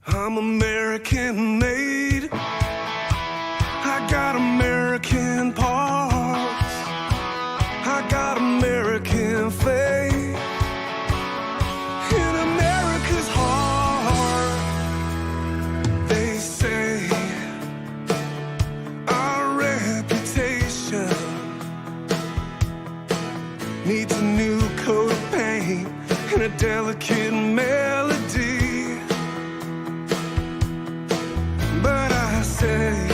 I'm American made. I got American parts. I got American faith in America's heart. They say our reputation needs a new coat of paint and a delicate melody. But I say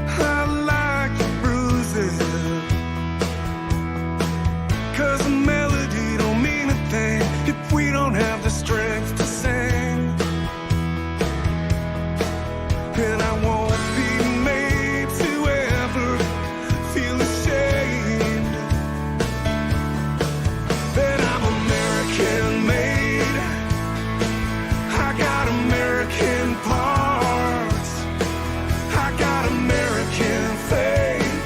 I like the bruises, 'cause a melody don't mean a thing if we don't have the strength to sing. And I won't be made to ever feel ashamed that I'm American made. I got American parts. I got American faith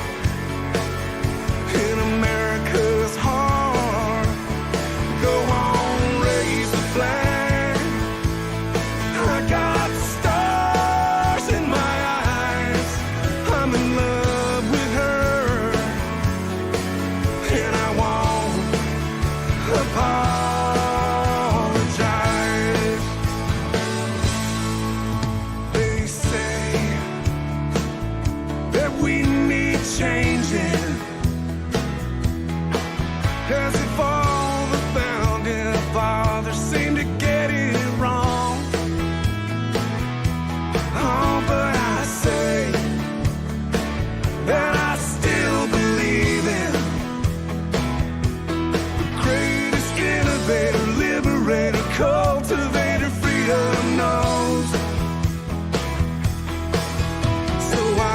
in America's heart. Go on, raise the flag. I got stars in my eyes. I'm in love with her, and I won't apologize. They say that we need changing, as if all the founding fathers seem to get it wrong. Oh, but I say that I still believe in the greatest innovator, liberator, cultivator, freedom knows. So I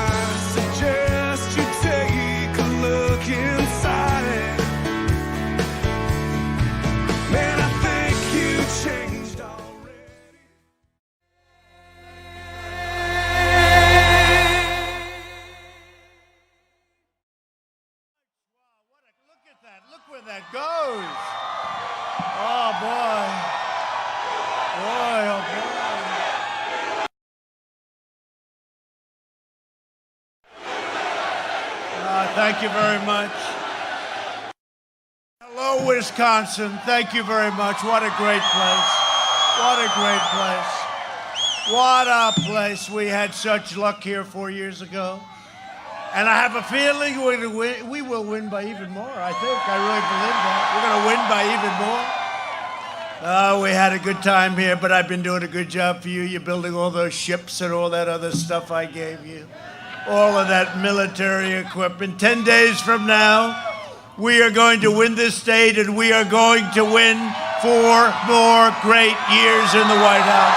suggest you take a look inside. Man, I think you changed already. Look at that. Look where that goes. Oh, boy. Boy, oh, boy. Thank you very much. Hello, Wisconsin. Thank you very much. What a great place. What a great place. What a place. We had such luck here 4 years ago. And I have a feeling we're gonna win. We will win by even more, I think. I really believe that. We're going to win by even more. We had a good time here, but I've been doing a good job for you. You're building all those ships and all that other stuff I gave you. All of that military equipment. 10 days from now, we are going to win this state, and we are going to win 4 more great years in the White House.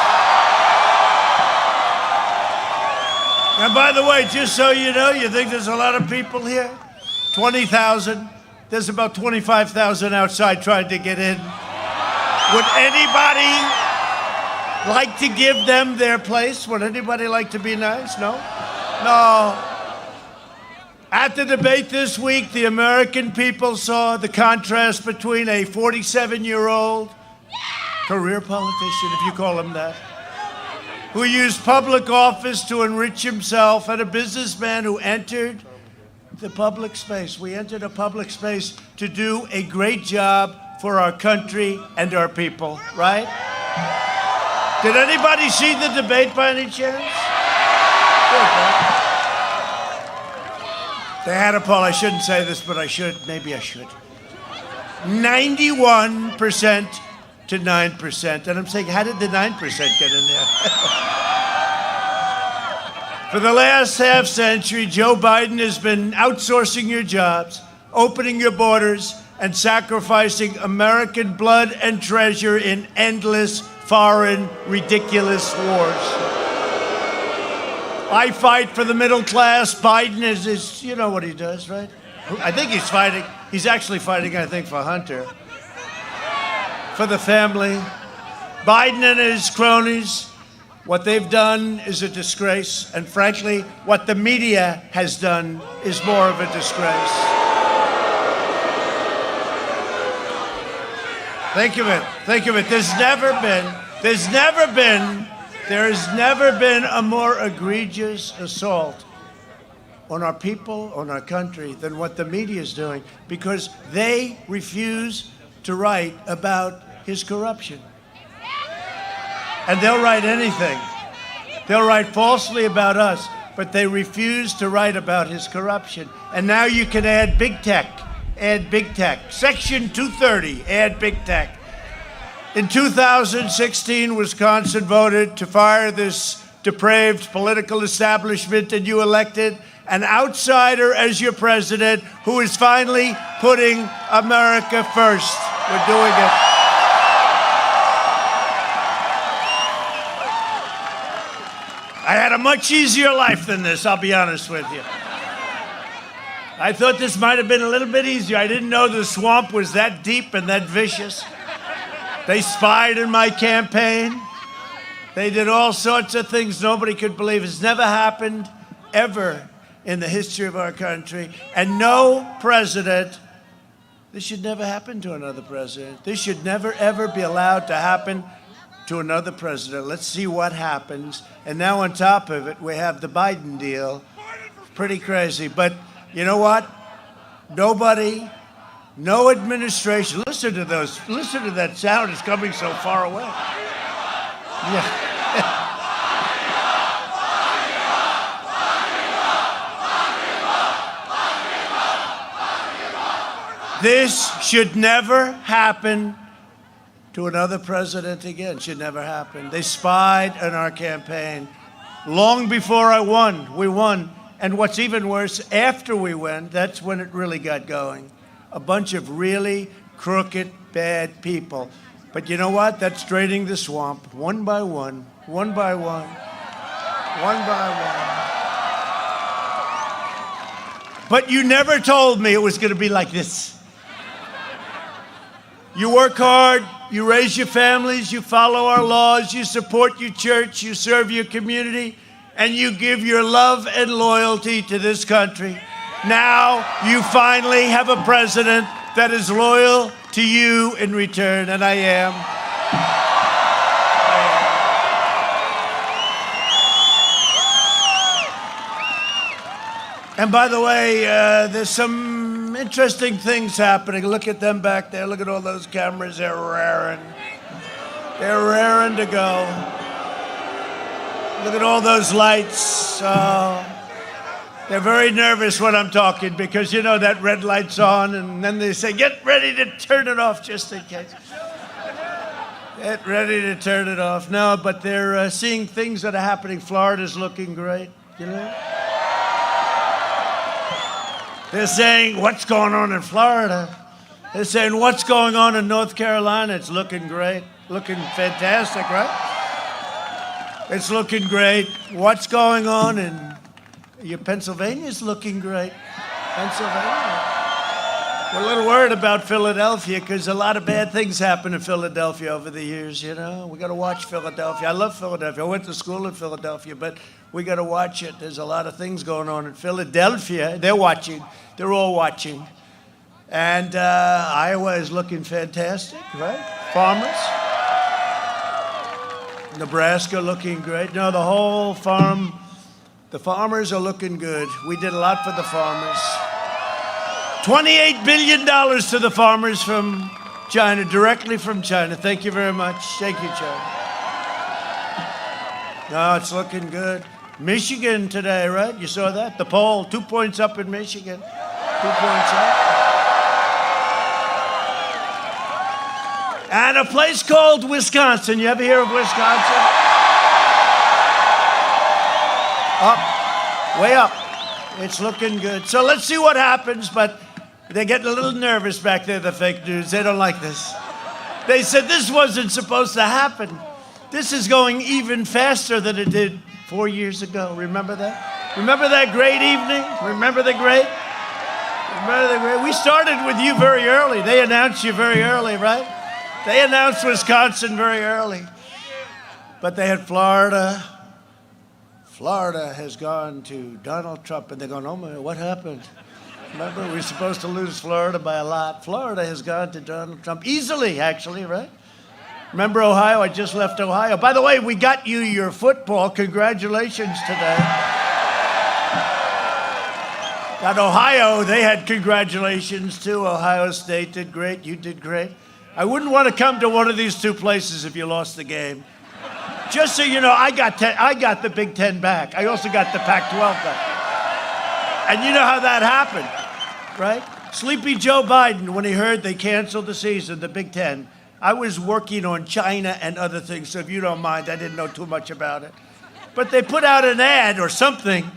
And by the way, just so you know, you think there's a lot of people here? 20,000. There's about 25,000 outside trying to get in. Would anybody like to give them their place? Would anybody like to be nice? No? No. At the debate this week, the American people saw the contrast between a 47-year-old career politician, if you call him that, who used public office to enrich himself, and a businessman who entered the public space. We entered a public space to do a great job for our country and our people, right? Did anybody see the debate by any chance? Good, right? They had a poll. I shouldn't say this, but I should. Maybe I should. 91% to 9%. And I'm saying, how did the 9% get in there? For the last half century, Joe Biden has been outsourcing your jobs, opening your borders, and sacrificing American blood and treasure in endless, foreign, ridiculous wars. I fight for the middle class. Biden is you know what he does, right? I think he's fighting. He's actually fighting, I think, for Hunter. For the family. Biden and his cronies, what they've done is a disgrace. And frankly, what the media has done is more of a disgrace. Think of it. Think of it. There's never been There has never been a more egregious assault on our people, on our country, than what the media is doing, because they refuse to write about his corruption. And they'll write anything. They'll write falsely about us, but they refuse to write about his corruption. And now you can add big tech. Add big tech. Section 230, add big tech. In 2016, Wisconsin voted to fire this depraved political establishment, and you elected an outsider as your president who is finally putting America first. We're doing it. I had a much easier life than this, I'll be honest with you. I thought this might have been a little bit easier. I didn't know the swamp was that deep and that vicious. They spied in my campaign. They did all sorts of things nobody could believe. It's never happened ever in the history of our country. And no president, this should never happen to another president. This should never, ever be allowed to happen to another president. Let's see what happens. And now on top of it, we have the Biden deal. Pretty crazy. But you know what? Nobody, no administration. Listen to that sound. It's coming so far away. Yeah. This should never happen to another president again. Should never happen. They spied on our campaign. Long before I won, we won. And what's even worse, after we won, that's when it really got going. A bunch of really crooked, bad people. But you know what? That's draining the swamp, one by one, one by one, one by one. But you never told me it was going to be like this. You work hard, you raise your families, you follow our laws, you support your church, you serve your community, and you give your love and loyalty to this country. Now you finally have a president that is loyal to you in return, and I am. And by the way, there's some interesting things happening. Look at them back there. Look at all those cameras. They're raring. They're raring to go. Look at all those lights. They're very nervous when I'm talking because, you know, that red light's on, and then they say, get ready to turn it off just in case. Get ready to turn it off. No, but they're seeing things that are happening. Florida's looking great, you know? They're saying, what's going on in Florida? They're saying, what's going on in North Carolina? It's looking great, looking fantastic, right? It's looking great. What's going on in Pennsylvania's looking great. Pennsylvania. We're a little worried about Philadelphia because a lot of bad things happen in Philadelphia over the years, you know? We got to watch Philadelphia. I love Philadelphia. I went to school in Philadelphia, but we got to watch it. There's a lot of things going on in Philadelphia. They're watching. They're all watching. And Iowa is looking fantastic, right? Farmers. Nebraska looking great. No, the whole the farmers are looking good. We did a lot for the farmers. $28 billion to the farmers from China, directly from China. Thank you very much. Thank you, China. No, it's looking good. Michigan today, right? You saw that? The poll, 2 points up in Michigan. 2 points up. And a place called Wisconsin. You ever hear of Wisconsin? Up, way up. It's looking good. So let's see what happens, but they're getting a little nervous back there, the fake news. They don't like this. They said this wasn't supposed to happen. This is going even faster than it did 4 years ago. Remember that? Remember that great evening? Remember the great? Remember the great? We started with you very early. They announced you very early, right? They announced Wisconsin very early. But they had Florida. Florida has gone to Donald Trump, and they're going, oh my, what happened? Remember, we were supposed to lose Florida by a lot. Florida has gone to Donald Trump, easily, actually, right? Remember Ohio? I just left Ohio. By the way, we got you your football. Congratulations today. Got Ohio. They had congratulations too. Ohio State did great. You did great. I wouldn't want to come to one of these two places if you lost the game. Just so you know, I got the Big Ten back. I also got the Pac-12 back. And you know how that happened, right? Sleepy Joe Biden, when he heard they canceled the season, the Big Ten, I was working on China and other things, so if you don't mind, I didn't know too much about it. But they put out an ad or something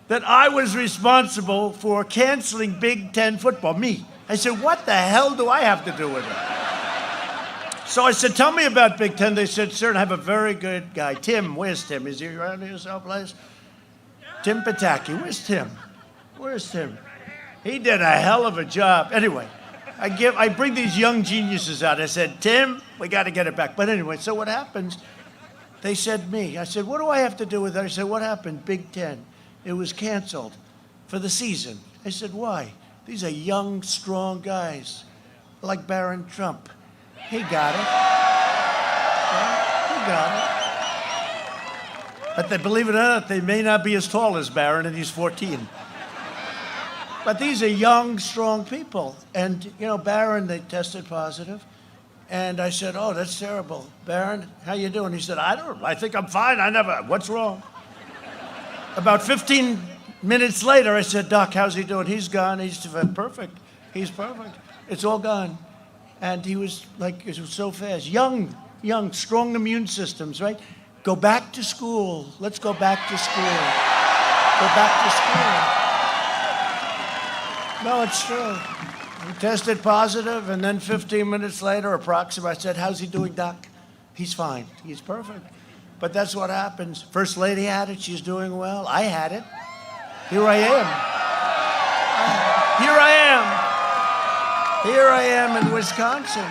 that I was responsible for canceling Big Ten football. Me. I said, what the hell do I have to do with it? So I said, tell me about Big Ten. They said, sir, I have a very good guy. Tim, where's Tim? Is he around here someplace? Tim Pataki. Where's Tim? Where's Tim? He did a hell of a job. Anyway, I bring these young geniuses out. I said, Tim, we got to get it back. But anyway, so what happens? They said me. I said, what do I have to do with it? I said, what happened? Big Ten. It was canceled for the season. I said, why? These are young, strong guys like Barron Trump. He got it. Yeah, he got it. But they, believe it or not, they may not be as tall as Barron, and he's 14. But these are young, strong people. And, you know, Barron, they tested positive. And I said, oh, that's terrible. Barron, how you doing? He said, I think I'm fine. What's wrong? About 15 minutes later, I said, Doc, how's he doing? He's gone. He's perfect. He's perfect. It's all gone. And he was like, it was so fast. Young, strong immune systems, right? Go back to school. Let's go back to school. Go back to school. No, it's true. He tested positive, and then 15 minutes later, approximately, I said, how's he doing, Doc? He's fine. He's perfect. But that's what happens. First lady had it. She's doing well. I had it. Here I am in Wisconsin.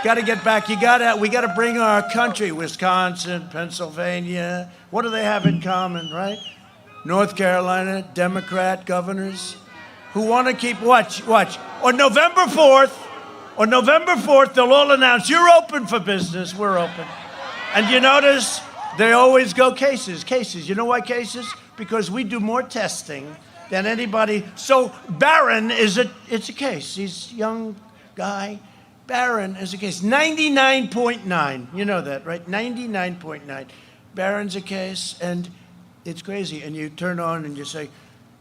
Got to get back. We got to bring our country. Wisconsin, Pennsylvania. What do they have in common, right? North Carolina, Democrat governors who want to keep, watch. On November 4th, they'll all announce, you're open for business, we're open. And you notice they always go cases. You know why cases? Because we do more testing than anybody. So Barron it's a case. He's a young guy. Barron is a case. 99.9. You know that, right? 99.9. Barron's a case, and it's crazy. And you turn on and you say,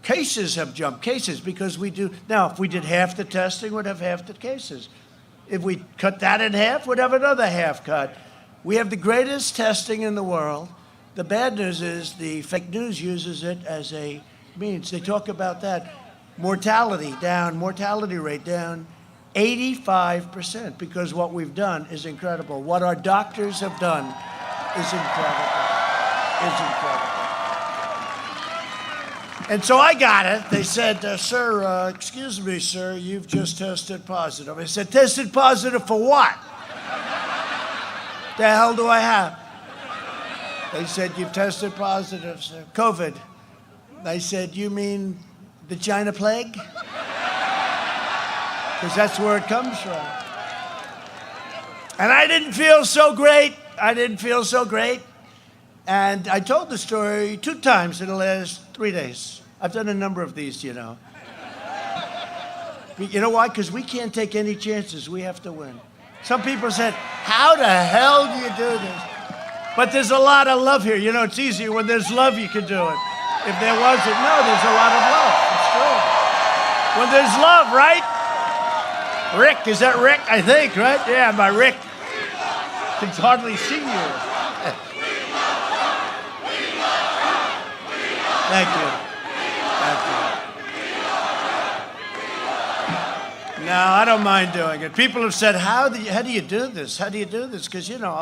cases have jumped. Cases, because we do. Now, if we did half the testing, we'd have half the cases. If we cut that in half, we'd have another half cut. We have the greatest testing in the world. The bad news is the fake news uses it as a means. They talk about that. Mortality rate down 85%, because what we've done is incredible. What our doctors have done is incredible. And so I got it. They said, sir, excuse me, sir, you've just tested positive. I said, tested positive for what? The hell do I have? They said, you've tested positive, sir. COVID. I said, you mean the China plague? Because that's where it comes from. And I didn't feel so great. And I told the story 2 times in the last 3 days. I've done a number of these, you know. You know why? Because we can't take any chances. We have to win. Some people said, how the hell do you do this? But there's a lot of love here. You know, it's easier when there's love, you can do it. If there wasn't, no, there's a lot of love. It's true. When there's love, right? Rick, is that Rick? I think, right? Yeah, my Rick. Can hardly see you. Thank you. No, I don't mind doing it. People have said, how do you do this? How do you do this? Because, you know,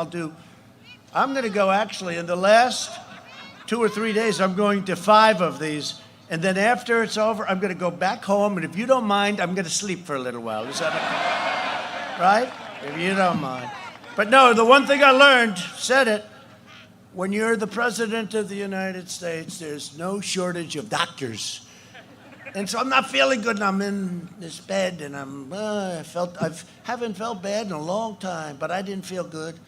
I'm going to go actually in the last 2 or 3 days, I'm going to 5 of these. And then after it's over, I'm going to go back home. And if you don't mind, I'm going to sleep for a little while. Is that okay? Right? If you don't mind. But no, the one thing I learned, said it, when you're the president of the United States, there's no shortage of doctors. And so I'm not feeling good, and I'm in this bed, and I haven't felt bad in a long time, but I didn't feel good.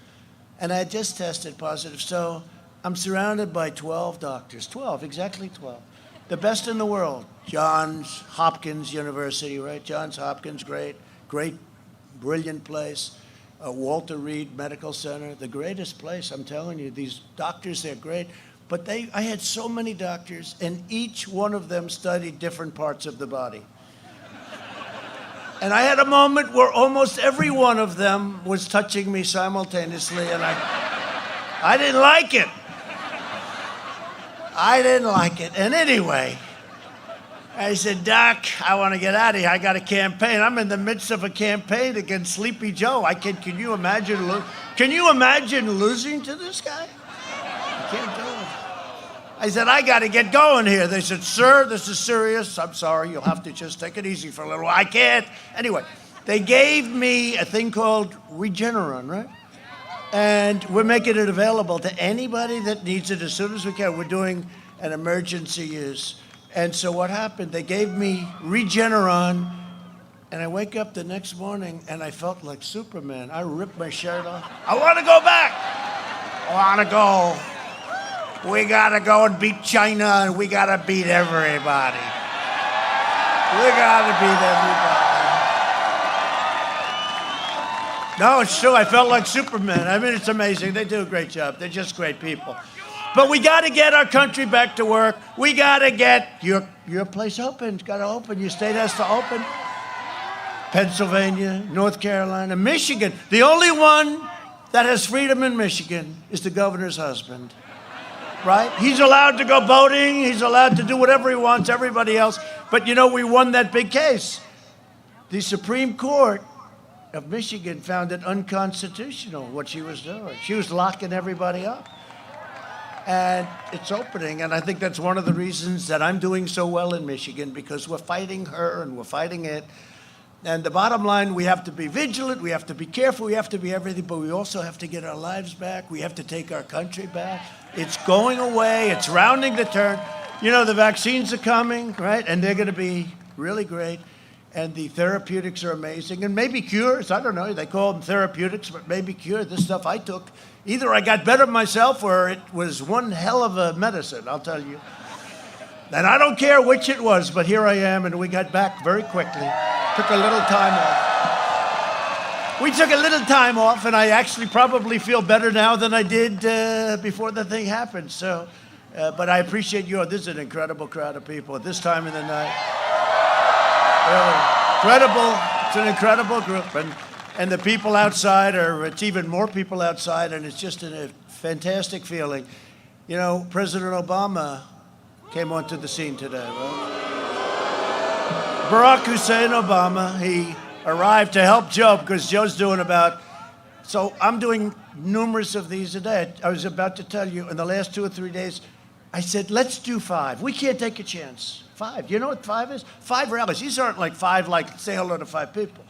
And I had just tested positive. So I'm surrounded by 12 doctors, 12, exactly 12. The best in the world. Johns Hopkins University, right? Johns Hopkins, great, brilliant place. Walter Reed Medical Center, the greatest place, I'm telling you. These doctors, they're great. But I had so many doctors, and each one of them studied different parts of the body. And I had a moment where almost every one of them was touching me simultaneously, and I didn't like it. I didn't like it. And anyway, I said, Doc, I want to get out of here. I got a campaign. I'm in the midst of a campaign against Sleepy Joe. Can you imagine? Can you imagine losing to this guy? I can't do it. I said, I got to get going here. They said, sir, this is serious. I'm sorry. You'll have to just take it easy for a little while. I can't. Anyway, they gave me a thing called Regeneron, right? And we're making it available to anybody that needs it as soon as we can. We're doing an emergency use. And so what happened, they gave me Regeneron, and I wake up the next morning, and I felt like Superman. I ripped my shirt off. I want to go back. I want to go. We got to go and beat China, and we got to beat everybody. We got to beat everybody. No, it's true. I felt like Superman. I mean, it's amazing. They do a great job. They're just great people. But we got to get our country back to work. We got to get your place open. It's got to open. Your state has to open. Pennsylvania, North Carolina, Michigan. The only one that has freedom in Michigan is the governor's husband. Right? He's allowed to go boating. He's allowed to do whatever he wants, everybody else. But, we won that big case. The Supreme Court of Michigan found it unconstitutional what she was doing. She was locking everybody up. And it's opening, and I think that's one of the reasons that I'm doing so well in Michigan, because we're fighting her and we're fighting it. And the bottom line, we have to be vigilant, we have to be careful, we have to be everything, but we also have to get our lives back. We have to take our country back. It's going away. It's rounding the turn. The vaccines are coming, right? And they're going to be really great. And the therapeutics are amazing. And maybe cures. I don't know. They call them therapeutics, but maybe cure. This stuff I took, either I got better myself or it was one hell of a medicine, I'll tell you. And I don't care which it was, but here I am, and we got back very quickly. Took a little time off. We took a little time off, and I actually probably feel better now than I did before the thing happened. So, but I appreciate you. This is an incredible crowd of people at this time of the night. Really incredible. It's an incredible group, and the people outside it's even more people outside, and it's just a fantastic feeling. President Obama came onto the scene today, right? Barack Hussein Obama, he arrived to help Joe because Joe's doing so I'm doing numerous of these a day. I was about to tell you, in the last 2 or 3 days, I said, let's do 5. We can't take a chance. 5. You know what 5 is? 5 rallies. These aren't like 5, say hello to 5 people.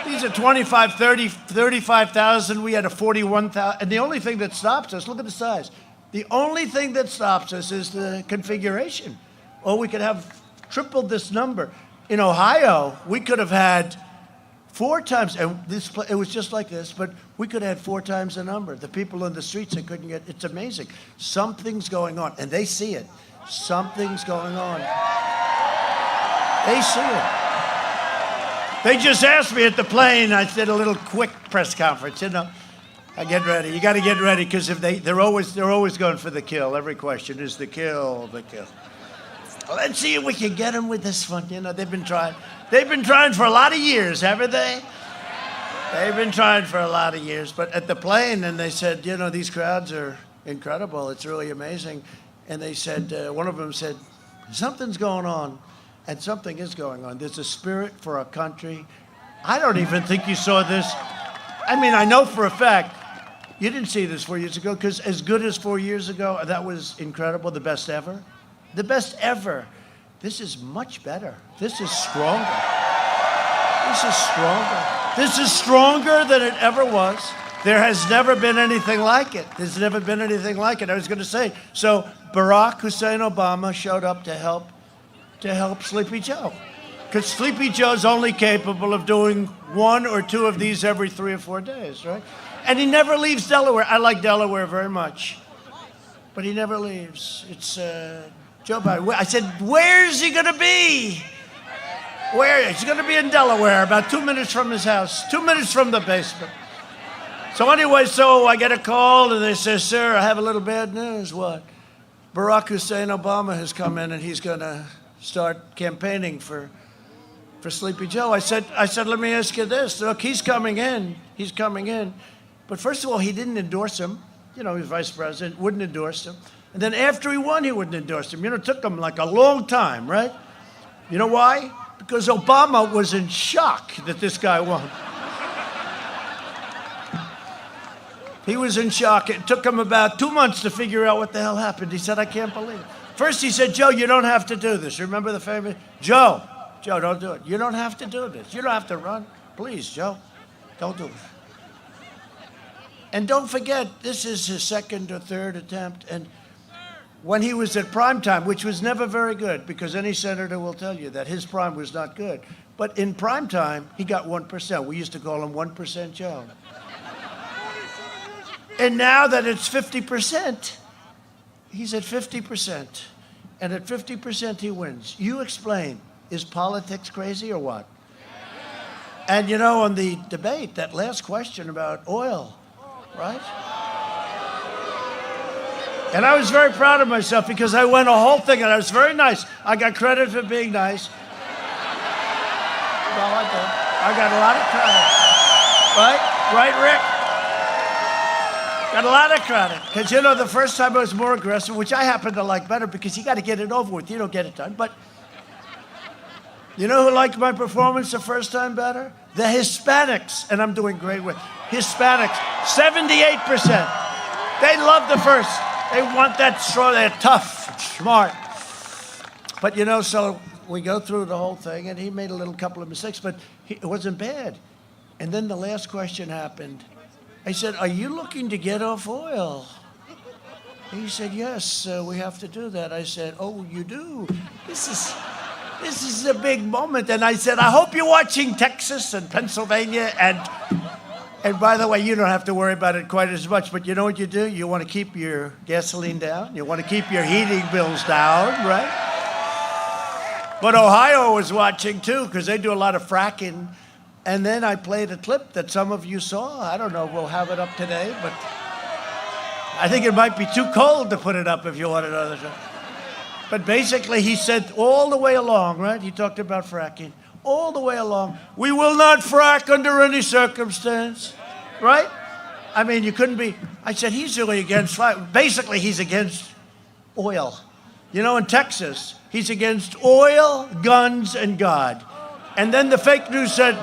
These are 25, 30, 35,000. We had a 41,000. And the only thing that stops us, look at the size. The only thing that stops us is the configuration. Or we could have tripled this number. In Ohio, we could have had 4 times, and it was just like this, but we could have had 4 times the number. The people in the streets, they couldn't get, it's amazing. Something's going on, and they see it. Something's going on. They see it. They just asked me at the plane, I did a little quick press conference, I get ready. You got to get ready, because if they're always going for the kill. Every question is the kill. Let's see if we can get them with this one. They've been trying. They've been trying for a lot of years, haven't they? They've been trying for a lot of years. But at the plane, and they said, these crowds are incredible. It's really amazing. And they said, one of them said, something's going on, and something is going on. There's a spirit for our country. I don't even think you saw this. I know for a fact you didn't see this 4 years ago, because as good as 4 years ago, that was incredible, the best ever. The best ever. This is much better. This is stronger. This is stronger. This is stronger than it ever was. There has never been anything like it. There's never been anything like it. I was going to say, so Barack Hussein Obama showed up to help to help Sleepy Joe. Because Sleepy Joe's only capable of doing 1 or 2 of these every 3 or 4 days, right? And he never leaves Delaware. I like Delaware very much. But he never leaves. It's Joe Biden. I said, where's he going to be? Where? He's going to be in Delaware, about 2 minutes from his house, 2 minutes from the basement. So anyway, I get a call, and they say, sir, I have a little bad news. What? Barack Hussein Obama has come in, and he's going to start campaigning for Sleepy Joe. I said, let me ask you this. Look, he's coming in. He's coming in. But first of all, he didn't endorse him. You know, he was vice president, wouldn't endorse him. And then after he won, he wouldn't endorse him. You know, it took him like a long time, right? You know why? Because Obama was in shock that this guy won. He was in shock. It took him about 2 months to figure out what the hell happened. He said, I can't believe it. First he said, Joe, you don't have to do this. Remember the famous? Joe, don't do it. You don't have to do this. You don't have to run. Please, Joe, don't do it. And don't forget, this is his 2nd or 3rd attempt. And when he was at prime time, which was never very good, because any senator will tell you that his prime was not good. But in prime time, he got 1%. We used to call him 1% Joe. And now that it's 50%, he's at 50%. And at 50%, he wins. You explain, is politics crazy or what? And you know, on the debate, that last question about oil, right? And I was very proud of myself because I went a whole thing and I was very nice. I got credit for being nice. Well, I did. I got a lot of credit. Right, Rick? Got a lot of credit. Because, you know, the first time I was more aggressive, which I happen to like better because you got to get it over with. You don't get it done. But you know who liked my performance the first time better? The Hispanics. And I'm doing great with Hispanics. 78%. They love the first. They want that strong. They're tough, smart. But, you know, so we go through the whole thing, and he made a couple of mistakes, but it wasn't bad. And then the last question happened. I said, are you looking to get off oil? He said, yes, we have to do that. I said, oh, you do? This is a big moment. And I said, I hope you're watching Texas and Pennsylvania. And by the way, you don't have to worry about it quite as much. But you know what you do? You want to keep your gasoline down. You want to keep your heating bills down, right? But Ohio was watching, too, because they do a lot of fracking. And then I played a clip that some of you saw. I don't know if we'll have it up today, but I think it might be too cold to put it up if you want another show. But basically, he said all the way along, right? He talked about fracking. All the way along, we will not frack under any circumstance, right? I mean, you couldn't be. I said, he's really against frack. Basically, he's against oil. You know, in Texas, he's against oil, guns, and God. And then the fake news said,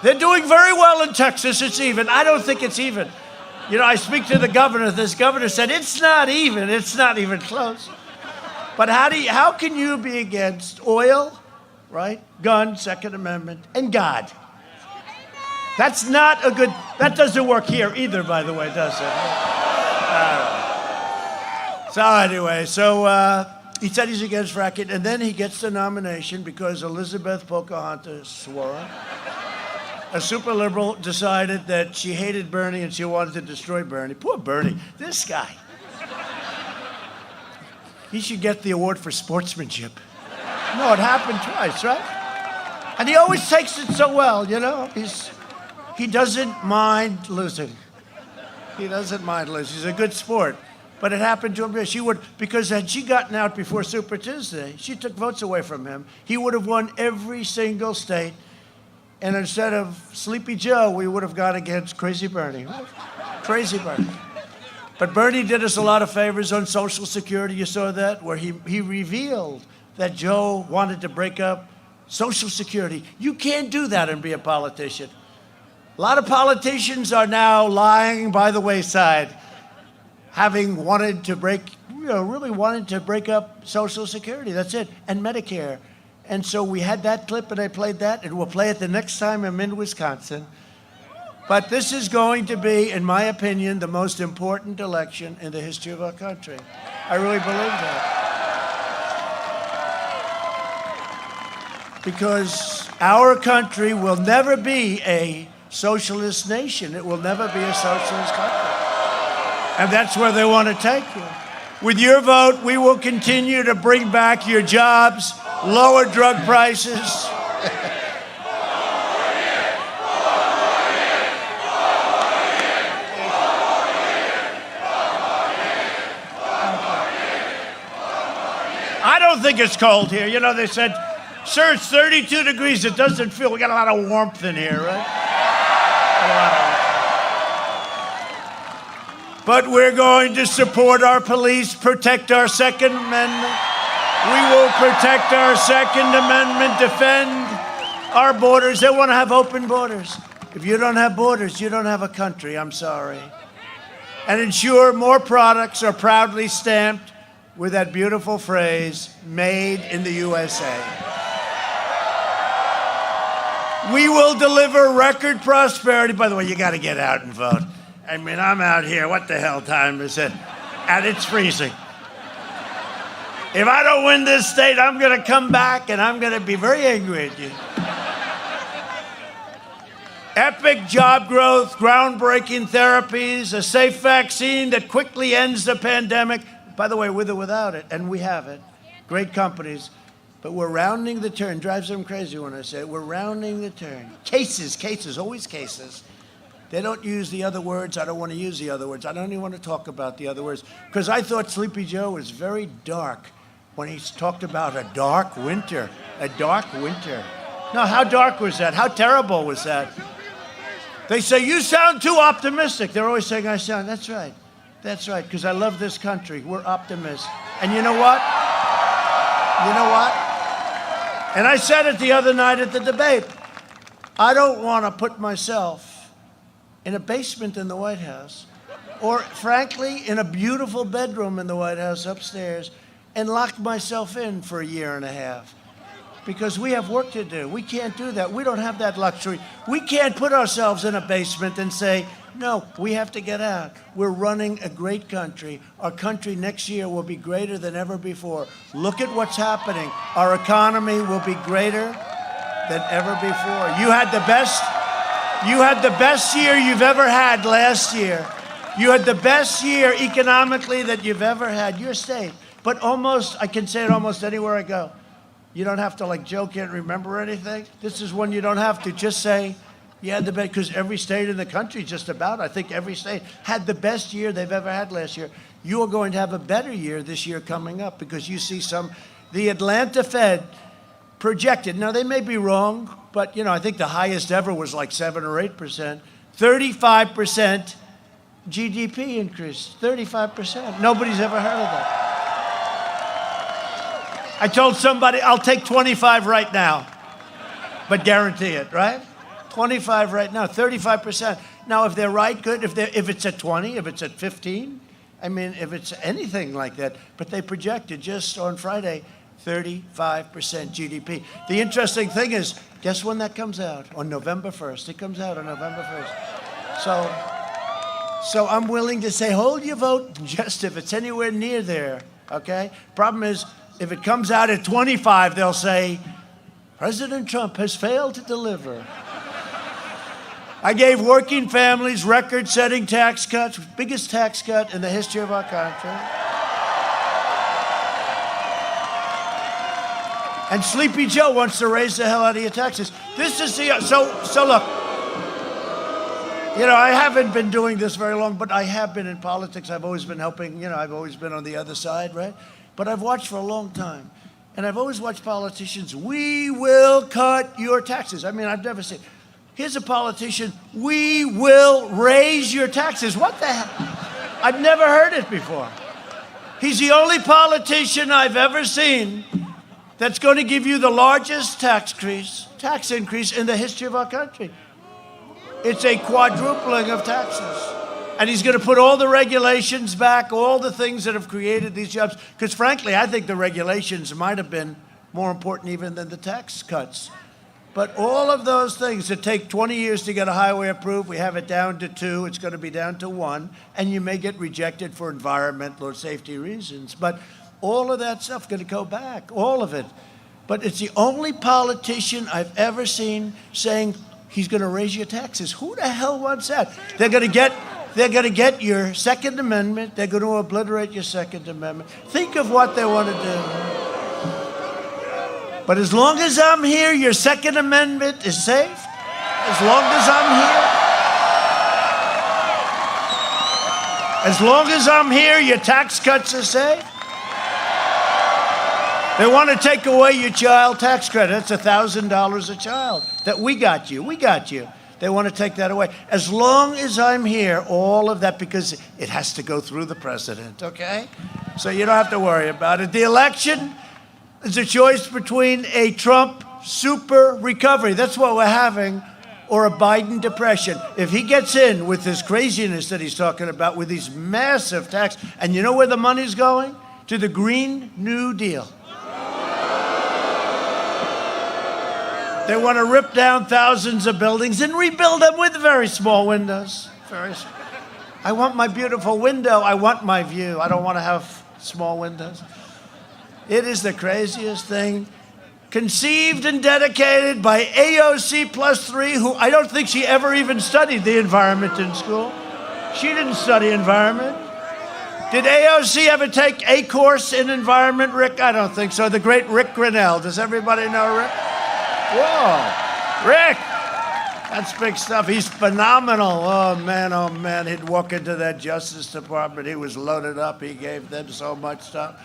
they're doing very well in Texas, it's even. I don't think it's even. You know, I speak to the governor. This governor said, it's not even close. But how can you be against oil, right? Gun, Second Amendment, and God? That's not a good, that doesn't work here either, by the way, does it? So anyway, he said he's against fracking, and then he gets the nomination because Elizabeth Pocahontas Warren, a super liberal, decided that she hated Bernie and she wanted to destroy Bernie. Poor Bernie, this guy. He should get the award for sportsmanship. No, it happened twice, right? And he always takes it so well, you know? He doesn't mind losing. He doesn't mind losing. He's a good sport. But it happened to him. She would, because had she gotten out before Super Tuesday, she took votes away from him. He would have won every single state. And instead of Sleepy Joe, we would have gone against Crazy Bernie. Crazy Bernie. But Bernie did us a lot of favors on Social Security. You saw that, where he revealed that Joe wanted to break up Social Security. You can't do that and be a politician. A lot of politicians are now lying by the wayside, having wanted to really wanted to break up Social Security. That's it. And Medicare. And so we had that clip, and I played that, and we'll play it the next time I'm in Wisconsin. But this is going to be, in my opinion, the most important election in the history of our country. I really believe that. because our country will never be a socialist nation. It will never be a socialist country. And that's where they want to take you. With your vote, we will continue to bring back your jobs, lower drug prices. I don't think it's cold here. You know, they said, sir, it's 32 degrees. It doesn't feel, we got a lot of warmth in here, right? But we're going to support our police, protect our Second Amendment. We will protect our Second Amendment, defend our borders. They want to have open borders. If you don't have borders, you don't have a country. I'm sorry. And ensure more products are proudly stamped with that beautiful phrase, made in the USA. We will deliver record prosperity. By the way, you got to get out and vote. I mean, I'm out here. What the hell time is it? And it's freezing. If I don't win this state, I'm going to come back and I'm going to be very angry at you. Epic job growth, groundbreaking therapies, a safe vaccine that quickly ends the pandemic. By the way, with or without it, and we have it. Great companies. But we're rounding the turn. Drives them crazy when I say it. We're rounding the turn. Cases, always cases. They don't use the other words. I don't want to use the other words. I don't even want to talk about the other words. Because I thought Sleepy Joe was very dark when he talked about a dark winter. A dark winter. No, how dark was that? How terrible was that? They say, you sound too optimistic. They're always saying I sound, that's right. That's right, because I love this country. We're optimists. And you know what? You know what? And I said it the other night at the debate. I don't want to put myself in a basement in the White House, or frankly, in a beautiful bedroom in the White House upstairs, and lock myself in for a year and a half. Because we have work to do. We can't do that. We don't have that luxury. We can't put ourselves in a basement and say, no, we have to get out. We're running a great country. Our country next year will be greater than ever before. Look at what's happening. Our economy will be greater than ever before. You had the best year you've ever had last year. You had the best year economically that you've ever had, your state. But almost, I can say it almost anywhere I go. You don't have to, like, Joe can't remember anything. This is one you don't have to. Just say, you had the best, because every state in the country, just about, I think every state had the best year they've ever had last year. You are going to have a better year this year coming up because you see the Atlanta Fed projected, now they may be wrong, but, you know, I think the highest ever was like 7 or 8%, 35% GDP increase, 35%. Nobody's ever heard of that. I told somebody, I'll take 25 right now, but guarantee it, right? 25 right now, 35%. Now, if they're right, good. If it's at 20, if it's at 15, I mean, if it's anything like that. But they projected just on Friday, 35% GDP. The interesting thing is, guess when that comes out? On November 1st. It comes out on November 1st. So I'm willing to say, hold your vote just if it's anywhere near there, okay? Problem is, if it comes out at 25, they'll say, President Trump has failed to deliver. I gave working families record-setting tax cuts, biggest tax cut in the history of our country. And Sleepy Joe wants to raise the hell out of your taxes. This is the, so look, you know, I haven't been doing this very long, but I have been in politics. I've always been helping, you know, I've always been on the other side, right? But I've watched for a long time. And I've always watched politicians, we will cut your taxes. I mean, I've never seen, here's a politician, we will raise your taxes. What the hell? I've never heard it before. He's the only politician I've ever seen that's going to give you the largest tax increase in the history of our country. It's a quadrupling of taxes. And he's going to put all the regulations back, all the things that have created these jobs. Because frankly, I think the regulations might have been more important even than the tax cuts. But all of those things that take 20 years to get a highway approved, we have it down to 2. It's going to be down to 1. And you may get rejected for environmental or safety reasons. But all of that stuff going to go back, all of it. But it's the only politician I've ever seen saying he's going to raise your taxes. Who the hell wants that? They're going to get your Second Amendment. They're going to obliterate your Second Amendment. Think of what they want to do. But as long as I'm here, your Second Amendment is safe. As long as I'm here. As long as I'm here, your tax cuts are safe. They want to take away your child tax credit. That's $1,000 a child that we got you. We got you. They want to take that away. As long as I'm here, all of that, because it has to go through the president, okay? So you don't have to worry about it. The election is a choice between a Trump super recovery. That's what we're having. Or a Biden depression. If he gets in with this craziness that he's talking about, with these massive tax, and you know where the money's going? To the Green New Deal. They want to rip down thousands of buildings and rebuild them with very small windows. I want my beautiful window. I want my view. I don't want to have small windows. It is the craziest thing. Conceived and dedicated by AOC +3, who I don't think she ever even studied the environment in school. She didn't study environment. Did AOC ever take a course in environment, Rick? I don't think so. The great Rick Grinnell. Does everybody know Rick? Whoa, Rick, that's big stuff. He's phenomenal. Oh, man, he'd walk into that Justice Department. He was loaded up. He gave them so much stuff.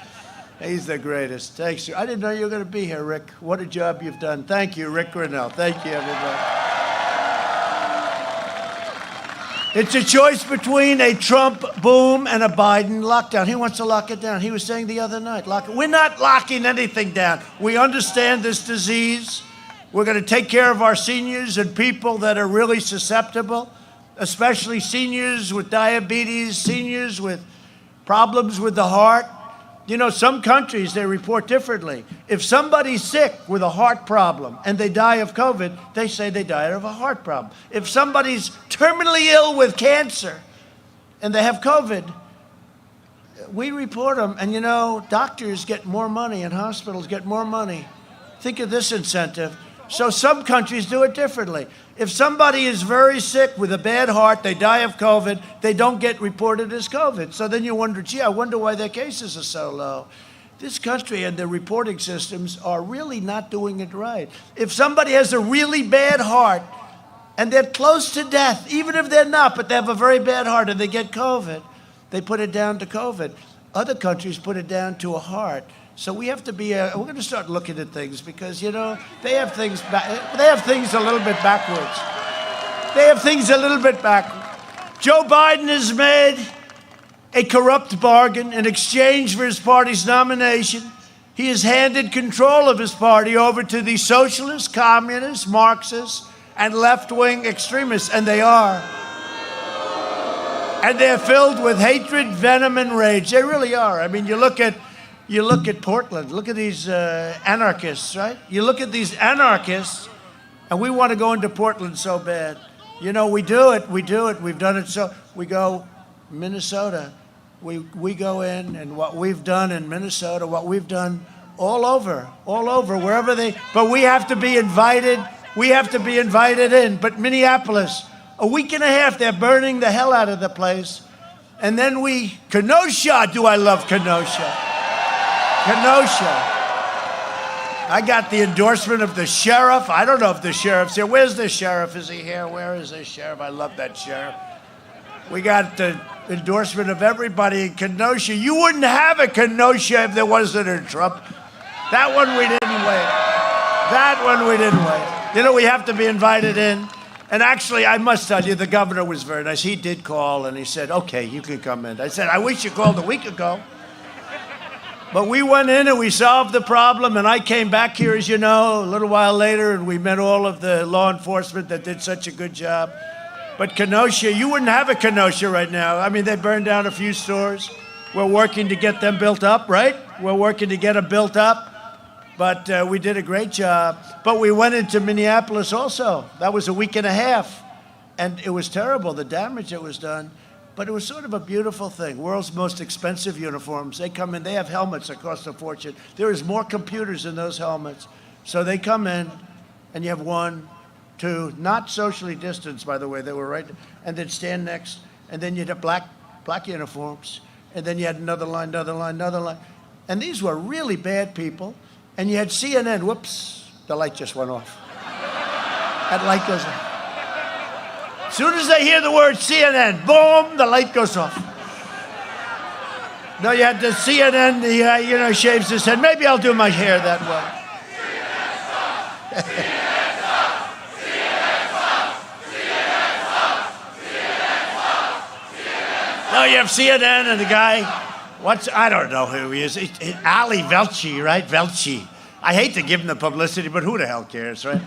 He's the greatest. Thanks. I didn't know you were going to be here, Rick. What a job you've done. Thank you, Rick Grinnell. Thank you, everybody. It's a choice between a Trump boom and a Biden lockdown. He wants to lock it down. He was saying the other night, we're not locking anything down. We understand this disease. We're going to take care of our seniors and people that are really susceptible, especially seniors with diabetes, seniors with problems with the heart. You know, some countries, they report differently. If somebody's sick with a heart problem and they die of COVID, they say they died of a heart problem. If somebody's terminally ill with cancer and they have COVID, we report them. And, you know, doctors get more money and hospitals get more money. Think of this incentive. So some countries do it differently. If somebody is very sick with a bad heart, they die of COVID, they don't get reported as COVID. So then you wonder, gee, I wonder why their cases are so low. This country and the reporting systems are really not doing it right. If somebody has a really bad heart and they're close to death, even if they're not, but they have a very bad heart and they get COVID, they put it down to COVID. Other countries put it down to a heart. So we have to be. We're going to start looking at things because, you know, they have things a little bit backwards. Joe Biden has made a corrupt bargain in exchange for his party's nomination. He has handed control of his party over to the socialists, communists, Marxists, and left-wing extremists, and they are. And they're filled with hatred, venom, and rage. They really are. I mean, you look at Portland. Look at these anarchists, right? You look at these anarchists, and we want to go into Portland so bad. You know, we do it. We've done it so. We go Minnesota. We go in, and what we've done in Minnesota, what we've done all over, wherever they. But we have to be invited. We have to be invited in. But Minneapolis, a week and a half, they're burning the hell out of the place, and then Kenosha. Do I love Kenosha? Kenosha. I got the endorsement of the sheriff. I don't know if the sheriff's here. Where's the sheriff? Is he here? Where is the sheriff? I love that sheriff. We got the endorsement of everybody in Kenosha. You wouldn't have a Kenosha if there wasn't a Trump. That one we didn't wait. You know, we have to be invited in. And actually, I must tell you, the governor was very nice. He did call, and he said, okay, you can come in. I said, I wish you called a week ago. But we went in and we solved the problem, and I came back here, as you know, a little while later, and we met all of the law enforcement that did such a good job. But Kenosha, you wouldn't have a Kenosha right now. I mean, they burned down a few stores. We're working to get them built up, right? We're working to get them built up. But we did a great job. But we went into Minneapolis also. That was a week and a half. And it was terrible, the damage that was done. But it was sort of a beautiful thing. World's most expensive uniforms. They come in, they have helmets that cost a fortune. There is more computers in those helmets. So they come in, and you have 1, 2, not socially distanced, by the way, they were right, and then stand next, and then you'd have black uniforms, and then you had another line, another line, another line. And these were really bad people. And you had CNN, whoops, the light just went off. That light goes off. As soon as they hear the word CNN, boom, the light goes off. No, you had the CNN, shaves his head. Maybe I'll do my hair that way. No, you have CNN and the guy, I don't know who he is. Ali Velci, right? Velci. I hate to give him the publicity, but who the hell cares, right?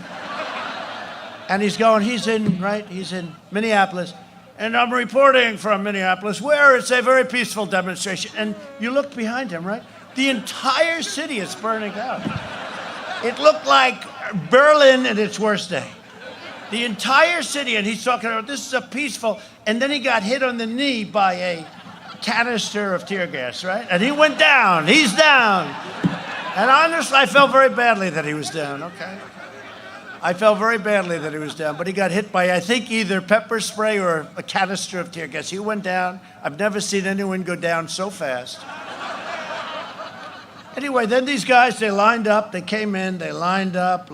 And he's in Minneapolis. And I'm reporting from Minneapolis, where it's a very peaceful demonstration. And you look behind him, right? The entire city is burning out. It looked like Berlin at its worst day. The entire city, and he's talking about this is a peaceful, and then he got hit on the knee by a canister of tear gas, right? And he went down. He's down. And honestly, I felt very badly that he was down, okay? I felt very badly that he was down, but he got hit by, I think, either pepper spray or a canister of tear gas. He went down. I've never seen anyone go down so fast. Anyway, then these guys, they lined up. They came in. They lined up,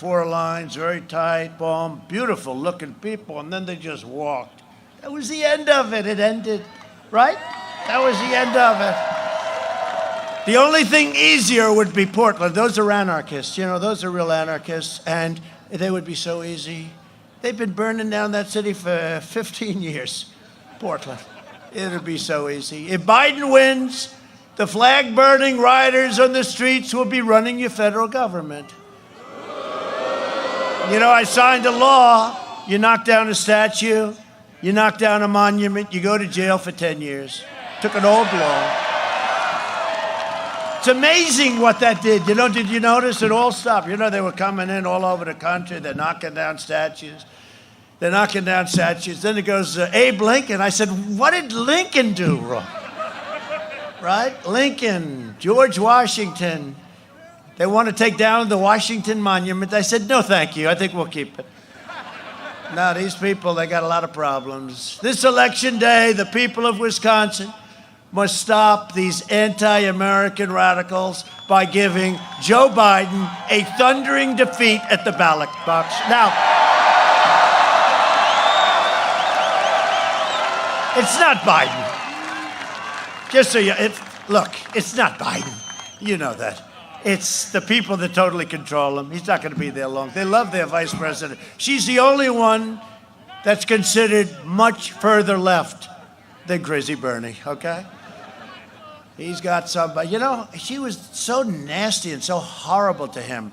4 lines, very tight, boom, beautiful-looking people, and then they just walked. That was the end of it. It ended, right? That was the end of it. The only thing easier would be Portland. Those are anarchists. Those are real anarchists, and they would be so easy. They've been burning down that city for 15 years, Portland. It would be so easy. If Biden wins, the flag-burning rioters on the streets will be running your federal government. I signed a law. You knock down a statue, you knock down a monument, you go to jail for 10 years. Took an old law. It's amazing what that did. Did you notice it all stopped? They were coming in all over the country. They're knocking down statues. Then it goes, Abe Lincoln. I said, what did Lincoln do wrong? Right? Lincoln, George Washington. They want to take down the Washington Monument. I said, no, thank you. I think we'll keep it. Now, these people, they got a lot of problems. This election day, the people of Wisconsin must stop these anti-American radicals by giving Joe Biden a thundering defeat at the ballot box. Now, it's not Biden. Just so look, it's not Biden. You know that. It's the people that totally control him. He's not going to be there long. They love their vice president. She's the only one that's considered much further left than Crazy Bernie, okay? He's got somebody. She was so nasty and so horrible to him.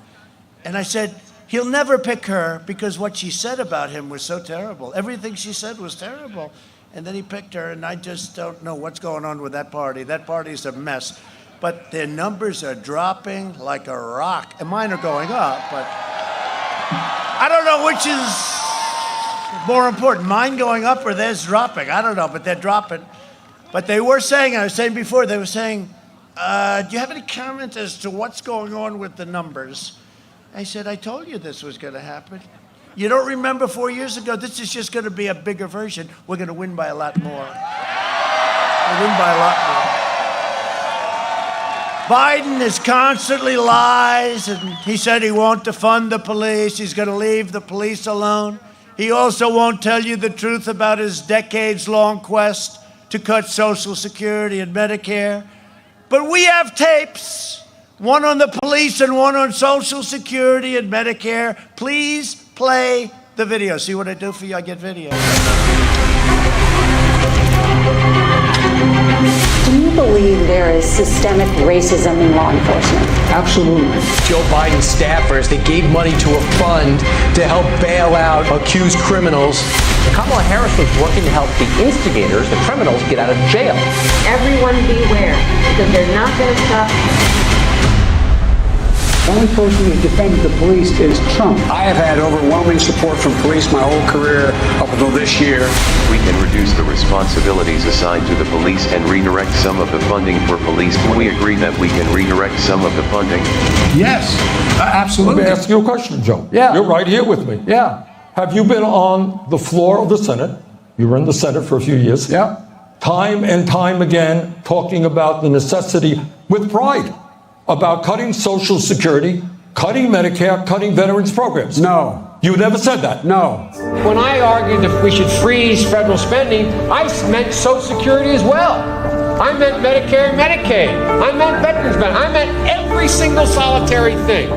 And I said, he'll never pick her because what she said about him was so terrible. Everything she said was terrible. And then he picked her, and I just don't know what's going on with that party. That party's a mess. But their numbers are dropping like a rock. And mine are going up, but I don't know which is more important, mine going up or theirs dropping. I don't know, but they're dropping. But they were saying, I was saying before, they were saying, do you have any comment as to what's going on with the numbers? I said, I told you this was going to happen. You don't remember 4 years ago? This is just going to be a bigger version. We're going to win by a lot more. We'll win by a lot more. Biden is constantly lies, and he said he won't defund the police. He's going to leave the police alone. He also won't tell you the truth about his decades-long quest to cut Social Security and Medicare. But we have tapes, one on the police and one on Social Security and Medicare. Please play the video. See what I do for you? I get video. Do you believe there is systemic racism in law enforcement? Absolutely. Joe Biden staffers, they gave money to a fund to help bail out accused criminals. Kamala Harris was working to help the instigators, the criminals, get out of jail. Everyone beware, because they're not going to stop. The only person who's defended the police is Trump. I have had overwhelming support from police my whole career up until this year. We can reduce the responsibilities assigned to the police and redirect some of the funding for police. Can we agree that we can redirect some of the funding? Yes, absolutely. Let me ask you a question, Joe. Yeah. You're right here with me. Yeah. Have you been on the floor of the Senate? You were in the Senate for a few years. Yeah. Time and time again, talking about the necessity, with pride, about cutting Social Security, cutting Medicare, cutting veterans programs. No. You never said that. No. When I argued that we should freeze federal spending, I meant Social Security as well. I meant Medicare and Medicaid. I meant veterans benefits. I meant every single solitary thing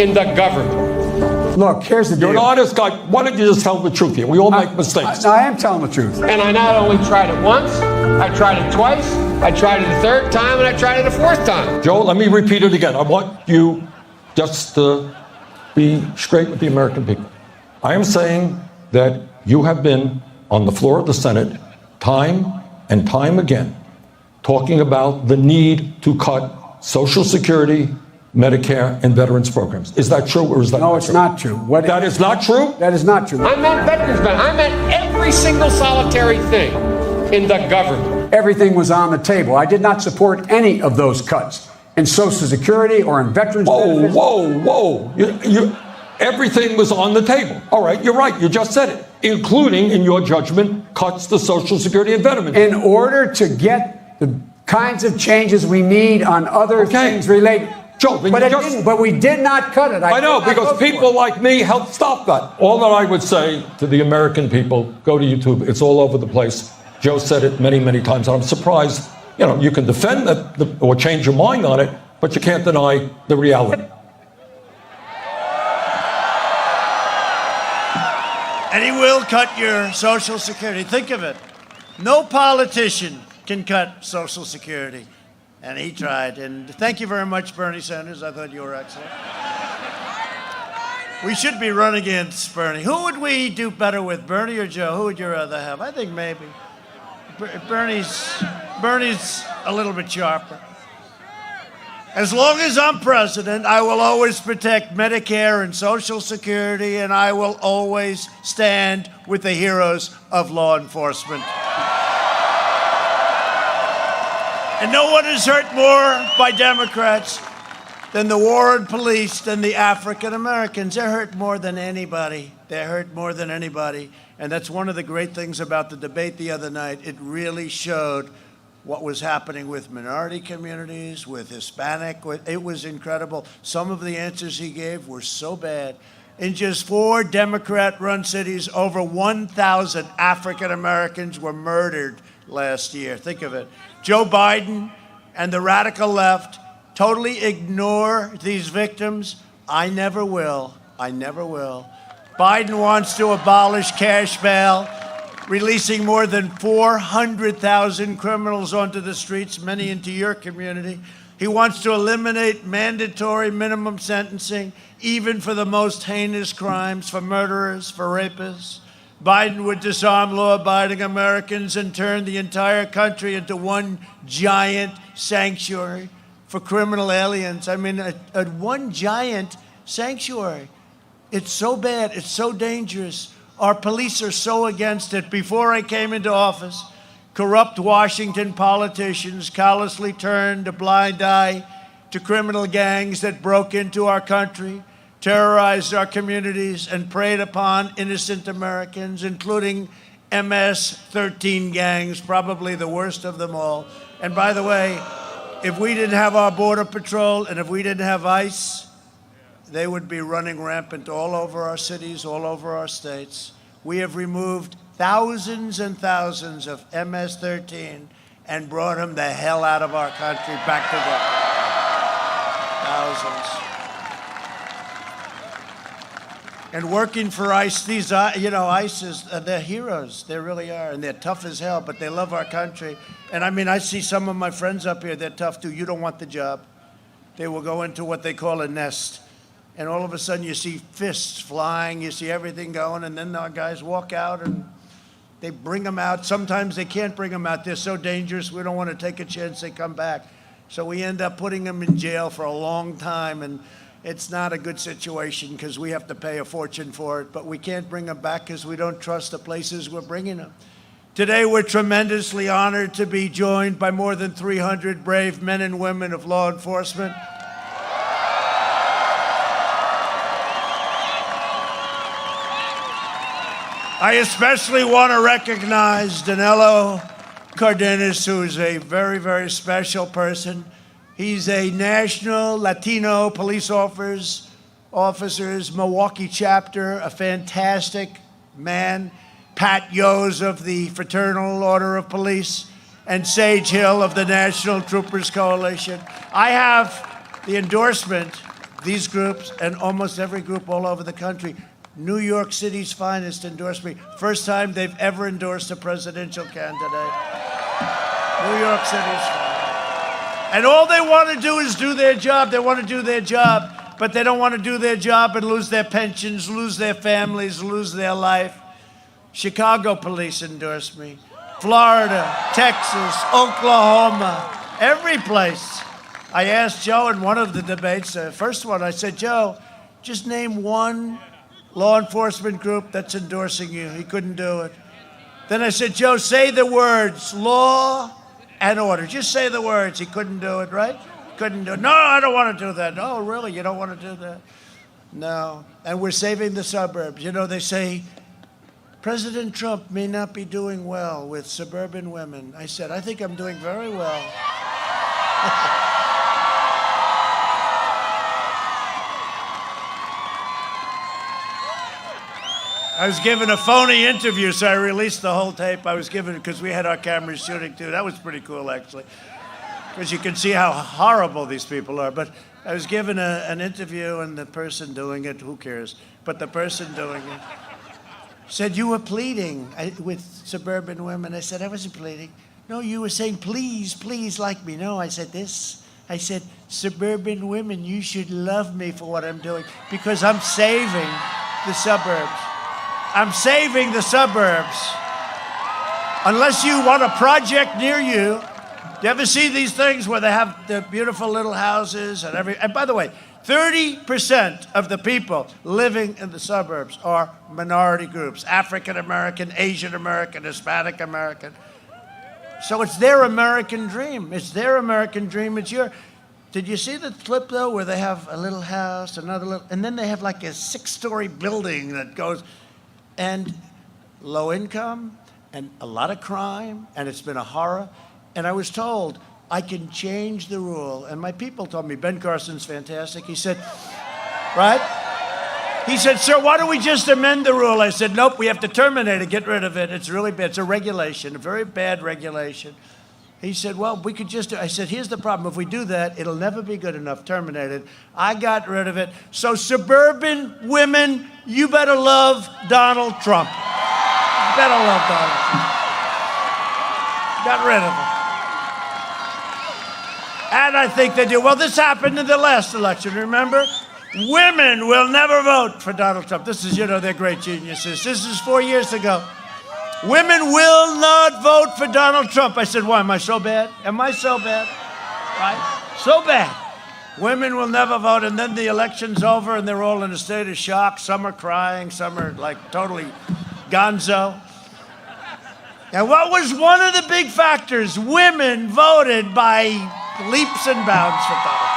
in the government. Look, here's the deal. You're an honest guy. Why don't you just tell the truth here? We all make mistakes. I am telling the truth. And I not only tried it once, I tried it twice, I tried it a third time, and I tried it a fourth time. Joe, let me repeat it again. I want you just to be straight with the American people. I am saying that you have been on the floor of the Senate time and time again talking about the need to cut Social Security, Medicare, and veterans programs. Is that true or is that No, not it's true? not true. That is not true? That is not true. I meant veterans benefits. I meant every single solitary thing in the government. Everything was on the table. I did not support any of those cuts in Social Security or in veterans benefits. Whoa. Everything was on the table. All right, you're right. You just said it, including, in your judgment, cuts to Social Security and veterans. In order to get the kinds of changes we need on other things related. Joe, but we did not cut it. I know, because people like me helped stop that. All that I would say to the American people, go to YouTube. It's all over the place. Joe said it many, many times. And I'm surprised, you can defend that or change your mind on it, but you can't deny the reality. And he will cut your Social Security. Think of it. No politician can cut Social Security. And he tried. And thank you very much, Bernie Sanders. I thought you were excellent. We should be running against Bernie. Who would we do better with, Bernie or Joe? Who would you rather have? I think maybe Bernie's a little bit sharper. As long as I'm president, I will always protect Medicare and Social Security, and I will always stand with the heroes of law enforcement. And no one is hurt more by Democrats than the war on police, than the African Americans. They're hurt more than anybody. They're hurt more than anybody. And that's one of the great things about the debate the other night. It really showed what was happening with minority communities, with Hispanic. It was incredible. Some of the answers he gave were so bad. In just 4 Democrat-run cities, over 1,000 African Americans were murdered last year. Think of it. Joe Biden and the radical left totally ignore these victims. I never will. I never will. Biden wants to abolish cash bail, releasing more than 400,000 criminals onto the streets, many into your community. He wants to eliminate mandatory minimum sentencing, even for the most heinous crimes, for murderers, for rapists. Biden would disarm law-abiding Americans and turn the entire country into one giant sanctuary for criminal aliens. I mean, one giant sanctuary. It's so bad. It's so dangerous. Our police are so against it. Before I came into office, corrupt Washington politicians callously turned a blind eye to criminal gangs that broke into our country, terrorized our communities, and preyed upon innocent Americans, including MS-13 gangs, probably the worst of them all. And by the way, if we didn't have our Border Patrol and if we didn't have ICE, they would be running rampant all over our cities, all over our states. We have removed thousands and thousands of MS-13 and brought them the hell out of our country, back to them. Thousands. And working for ICE, these, ICE is, they're heroes. They really are. And they're tough as hell, but they love our country. And I mean, I see some of my friends up here, they're tough too. You don't want the job. They will go into what they call a nest. And all of a sudden you see fists flying, you see everything going, and then our guys walk out and they bring them out. Sometimes they can't bring them out. They're so dangerous, we don't want to take a chance they come back. So we end up putting them in jail for a long time. And It's not a good situation because we have to pay a fortune for it, but we can't bring them back because we don't trust the places we're bringing them. Today, we're tremendously honored to be joined by more than 300 brave men and women of law enforcement. I especially want to recognize Danilo Cardenas, who is a very, very special person. He's a national Latino police officers Milwaukee chapter, a fantastic man. Pat Yos of the Fraternal Order of Police, and Sage Hill of the National Troopers Coalition. I have the endorsement, these groups, and almost every group all over the country. New York City's finest endorsed me. First time they've ever endorsed a presidential candidate. New York City's finest. And all they want to do is do their job. They want to do their job, but they don't want to do their job and lose their pensions, lose their families, lose their life. Chicago police endorsed me. Florida, Texas, Oklahoma, every place. I asked Joe in one of the debates, first one, I said, Joe, just name one law enforcement group that's endorsing you. He couldn't do it. Then I said, Joe, say the words, law and order. Just say the words. He couldn't do it, right? Couldn't do it. No, I don't want to do that. Oh, really? You don't want to do that? No. And we're saving the suburbs. You know, they say President Trump may not be doing well with suburban women. I said, I think I'm doing very well. I was given a phony interview, so I released the whole tape. I was given it because we had our cameras shooting too. That was pretty cool, actually, because you can see how horrible these people are. But I was given an interview, and the person doing it, who cares? But the person doing it said, you were pleading with suburban women. I said, I wasn't pleading. No, you were saying, please, please like me. No, I said this. I said, suburban women, you should love me for what I'm doing because I'm saving the suburbs. I'm saving the suburbs. Unless you want a project near you. You ever see these things where they have the beautiful little houses and by the way, 30% of the people living in the suburbs are minority groups, African American, Asian American, Hispanic American. So it's their American dream. It's their American dream. It's your. Did you see the clip though where they have a little house, another little, and then they have like a 6-story building that goes, and low income and a lot of crime, and it's been a horror. And I was told I can change the rule. And my people told me, Ben Carson's fantastic. He said, right? He said, sir, why don't we just amend the rule? I said, nope, we have to terminate it, get rid of it. It's really bad. It's a regulation, a very bad regulation. He said, well, we could just do. I said, here's the problem. If we do that, it'll never be good enough. Terminate it. I got rid of it. So suburban women, you better love Donald Trump. You better love Donald Trump. Got rid of it. And I think they do. Well, this happened in the last election, remember? Women will never vote for Donald Trump. This is, they're great geniuses. This is 4 years ago. Women will not vote for Donald Trump. I said, why, am I so bad? Am I so bad? Right? So bad. Women will never vote, and then the election's over, and they're all in a state of shock. Some are crying, some are like totally gonzo. And what was one of the big factors? Women voted by leaps and bounds for Donald.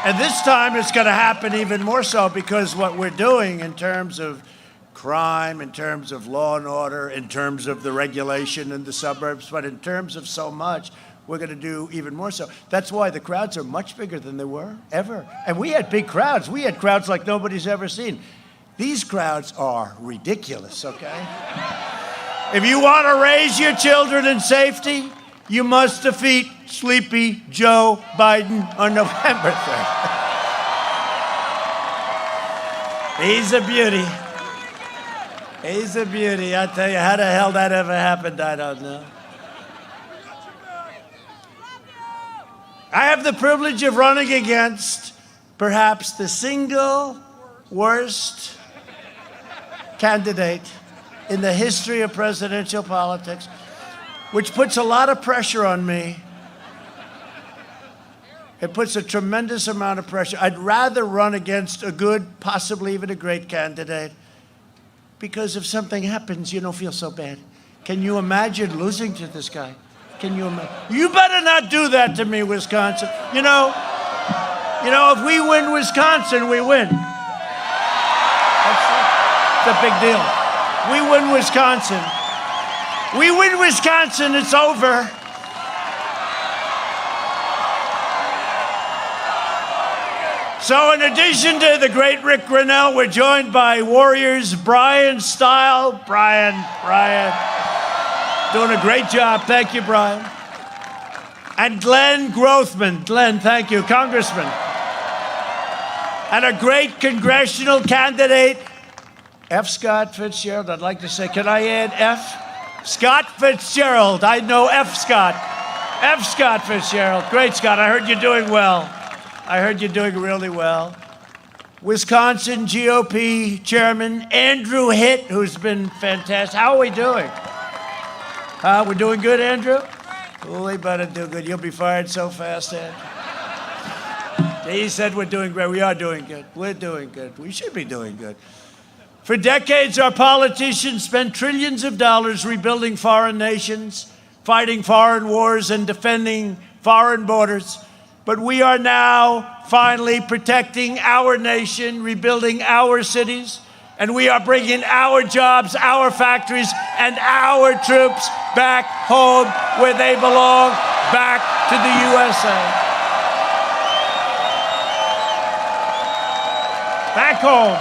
And this time it's going to happen even more so because what we're doing in terms of crime, in terms of law and order, in terms of the regulation in the suburbs, but in terms of so much, we're going to do even more so. That's why the crowds are much bigger than they were ever. And we had big crowds. We had crowds like nobody's ever seen. These crowds are ridiculous, okay? If you want to raise your children in safety, you must defeat Sleepy Joe Biden on November 3rd. He's a beauty. He's a beauty. I tell you, how the hell that ever happened, I don't know. I have the privilege of running against perhaps the single worst candidate in the history of presidential politics, which puts a lot of pressure on me. It puts a tremendous amount of pressure. I'd rather run against a good, possibly even a great candidate, because if something happens, you don't feel so bad. Can you imagine losing to this guy? Can you imagine? You better not do that to me, Wisconsin. You know, if we win Wisconsin, we win. It's a big deal. We win Wisconsin. We win Wisconsin, it's over. So in addition to the great Rick Grinnell, we're joined by Warriors Brian Style. Brian, doing a great job. Thank you, Brian. And Glenn Grothman. Glenn, thank you, Congressman. And a great congressional candidate, F. Scott Fitzgerald. I'd like to say, can I add F? Scott Fitzgerald. I know F. Scott. F. Scott Fitzgerald. Great, Scott. I heard you're doing well. I heard you're doing really well. Wisconsin GOP Chairman Andrew Hitt, who's been fantastic. How are we doing? We're doing good, Andrew? Oh, we better do good. You'll be fired so fast, Andrew. He said we're doing great. We are doing good. We're doing good. We should be doing good. For decades, our politicians spent trillions of dollars rebuilding foreign nations, fighting foreign wars, and defending foreign borders. But we are now finally protecting our nation, rebuilding our cities, and we are bringing our jobs, our factories, and our troops back home where they belong, back to the USA. Back home.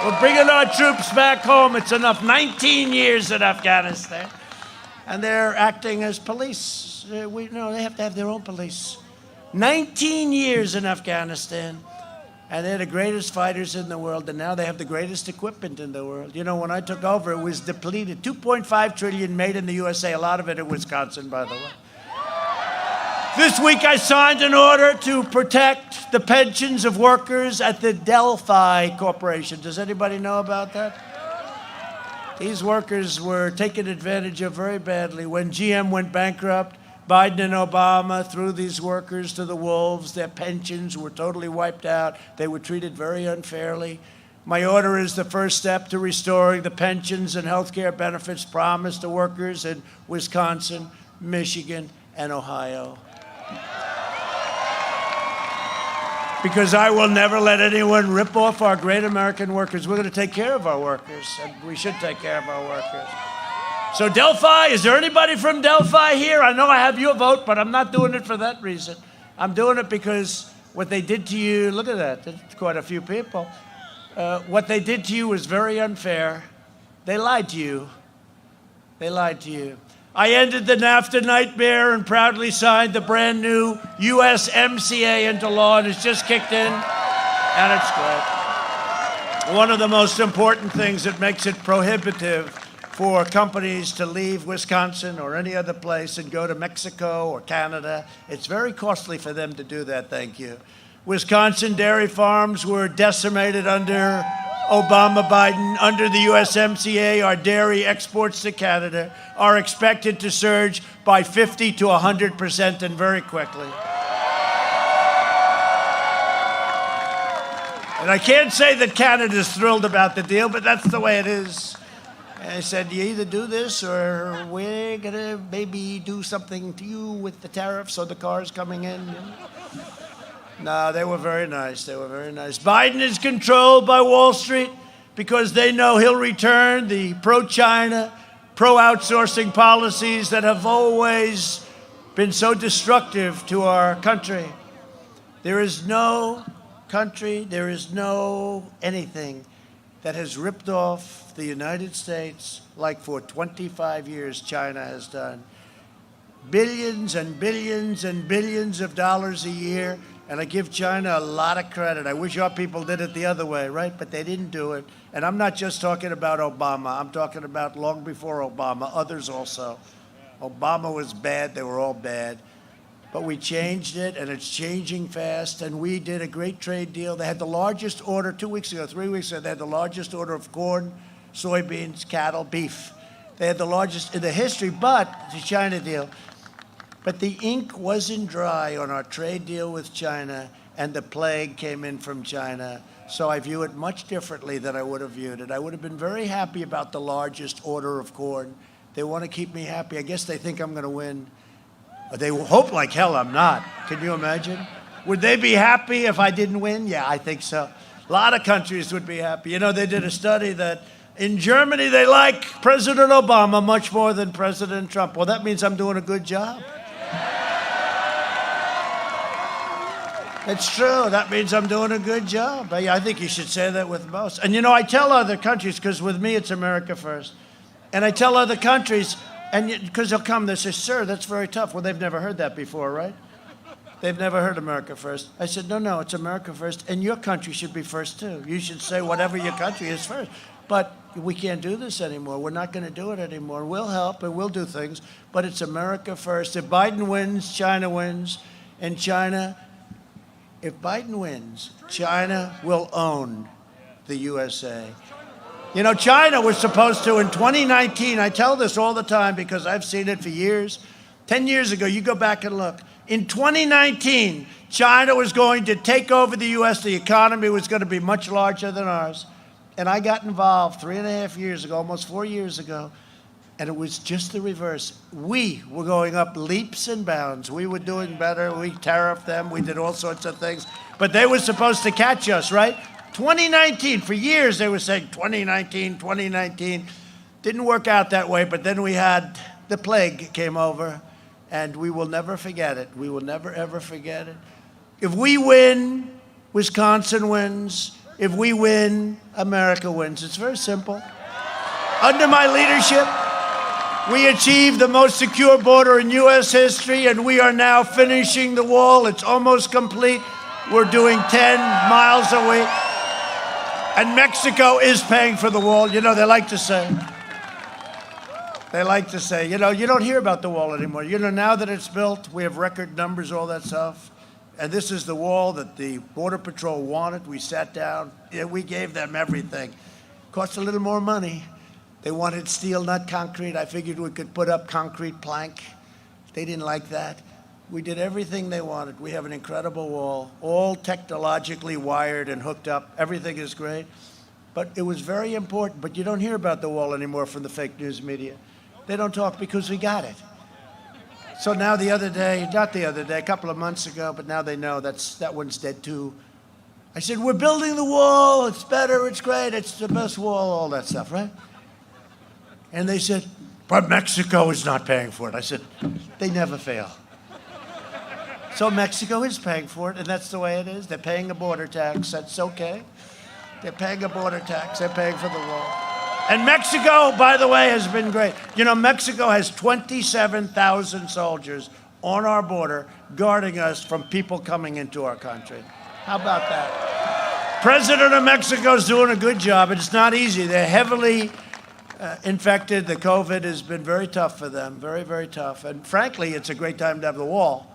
We're bringing our troops back home. It's enough. 19 years in Afghanistan. And they're acting as police. They have to have their own police. 19 years in Afghanistan, and they're the greatest fighters in the world, and now they have the greatest equipment in the world. You know, when I took over, it was depleted. $2.5 trillion made in the USA, a lot of it in Wisconsin, by the way. This week, I signed an order to protect the pensions of workers at the Delphi Corporation. Does anybody know about that? These workers were taken advantage of very badly. When GM went bankrupt, Biden and Obama threw these workers to the wolves. Their pensions were totally wiped out. They were treated very unfairly. My order is the first step to restoring the pensions and health care benefits promised to workers in Wisconsin, Michigan, and Ohio. Because I will never let anyone rip off our great American workers. We're going to take care of our workers, and we should take care of our workers. So Delphi, is there anybody from Delphi here? I know I have your vote, but I'm not doing it for that reason. I'm doing it because what they did to you, look at that, there's quite a few people. What they did to you was very unfair. They lied to you. They lied to you. I ended the NAFTA nightmare and proudly signed the brand new USMCA into law, and it's just kicked in, and it's great. One of the most important things that makes it prohibitive for companies to leave Wisconsin or any other place and go to Mexico or Canada. It's very costly for them to do that, thank you. Wisconsin dairy farms were decimated under Obama, Biden. Under the USMCA, our dairy exports to Canada are expected to surge by 50 to 100% and very quickly. And I can't say that Canada's thrilled about the deal, but that's the way it is. And I said, you either do this or we're going to maybe do something to you with the tariffs or the cars coming in. No, they were very nice. They were very nice. Biden is controlled by Wall Street because they know he'll return the pro-China, pro-outsourcing policies that have always been so destructive to our country. There is no country, there is no anything that has ripped off the United States like for 25 years China has done. Billions and billions and billions of dollars a year, and I give China a lot of credit. I wish our people did it the other way, right? But they didn't do it. And I'm not just talking about Obama. I'm talking about long before Obama, others also. Obama was bad. They were all bad. But we changed it, and it's changing fast, and we did a great trade deal. They had the largest order 2 weeks ago, 3 weeks ago. They had the largest order of corn, soybeans, cattle, beef. They had the largest in the history, but the China deal. But the ink wasn't dry on our trade deal with China, and the plague came in from China. So I view it much differently than I would have viewed it. I would have been very happy about the largest order of corn. They want to keep me happy. I guess they think I'm going to win. They hope like hell I'm not. Can you imagine? Would they be happy if I didn't win? Yeah, I think so. A lot of countries would be happy. You know, they did a study that in Germany they like President Obama much more than President Trump. Well, that means I'm doing a good job. It's true. That means I'm doing a good job. I think you should say that with most. And, you know, I tell other countries, because with me it's America first. And I tell other countries, and because they'll come, they say, sir, that's very tough. Well, they've never heard that before, right? They've never heard America first. I said, no, it's America first. And your country should be first, too. You should say whatever your country is first. But we can't do this anymore. We're not going to do it anymore. We'll help and we'll do things. But it's America first. If Biden wins, China wins. And China... If Biden wins, China will own the USA. You know, China was supposed to, in 2019, I tell this all the time because I've seen it for years. 10 years ago, you go back and look. In 2019, China was going to take over the U.S. The economy was going to be much larger than ours. And I got involved 3.5 years ago, almost 4 years ago. And it was just the reverse. We were going up leaps and bounds. We were doing better. We tariffed them. We did all sorts of things. But they were supposed to catch us, right? 2019, for years they were saying 2019, 2019. Didn't work out that way, but then we had the plague came over, and we will never forget it. We will never, ever forget it. If we win, Wisconsin wins. If we win, America wins. It's very simple. Under my leadership, we achieved the most secure border in U.S. history, and we are now finishing the wall. It's almost complete. We're doing 10 miles a week. And Mexico is paying for the wall. You know, they like to say, you know, you don't hear about the wall anymore. You know, now that it's built, we have record numbers, all that stuff. And this is the wall that the Border Patrol wanted. We sat down. We gave them everything. Cost a little more money. They wanted steel, not concrete. I figured we could put up concrete plank. They didn't like that. We did everything they wanted. We have an incredible wall, all technologically wired and hooked up. Everything is great. But it was very important. But you don't hear about the wall anymore from the fake news media. They don't talk because we got it. So now the other day, not the other day, a couple of months ago, but now they know that one's dead too. I said, we're building the wall. It's better. It's great. It's the best wall, all that stuff, right? And they said, but Mexico is not paying for it. I said, they never fail. So Mexico is paying for it, and that's the way it is. They're paying a border tax. That's okay. They're paying a border tax. They're paying for the wall. And Mexico, by the way, has been great. You know, Mexico has 27,000 soldiers on our border guarding us from people coming into our country. How about that? President of Mexico is doing a good job, and it's not easy. They're heavily infected. The COVID has been very tough for them, very, very tough. And frankly, it's a great time to have the wall.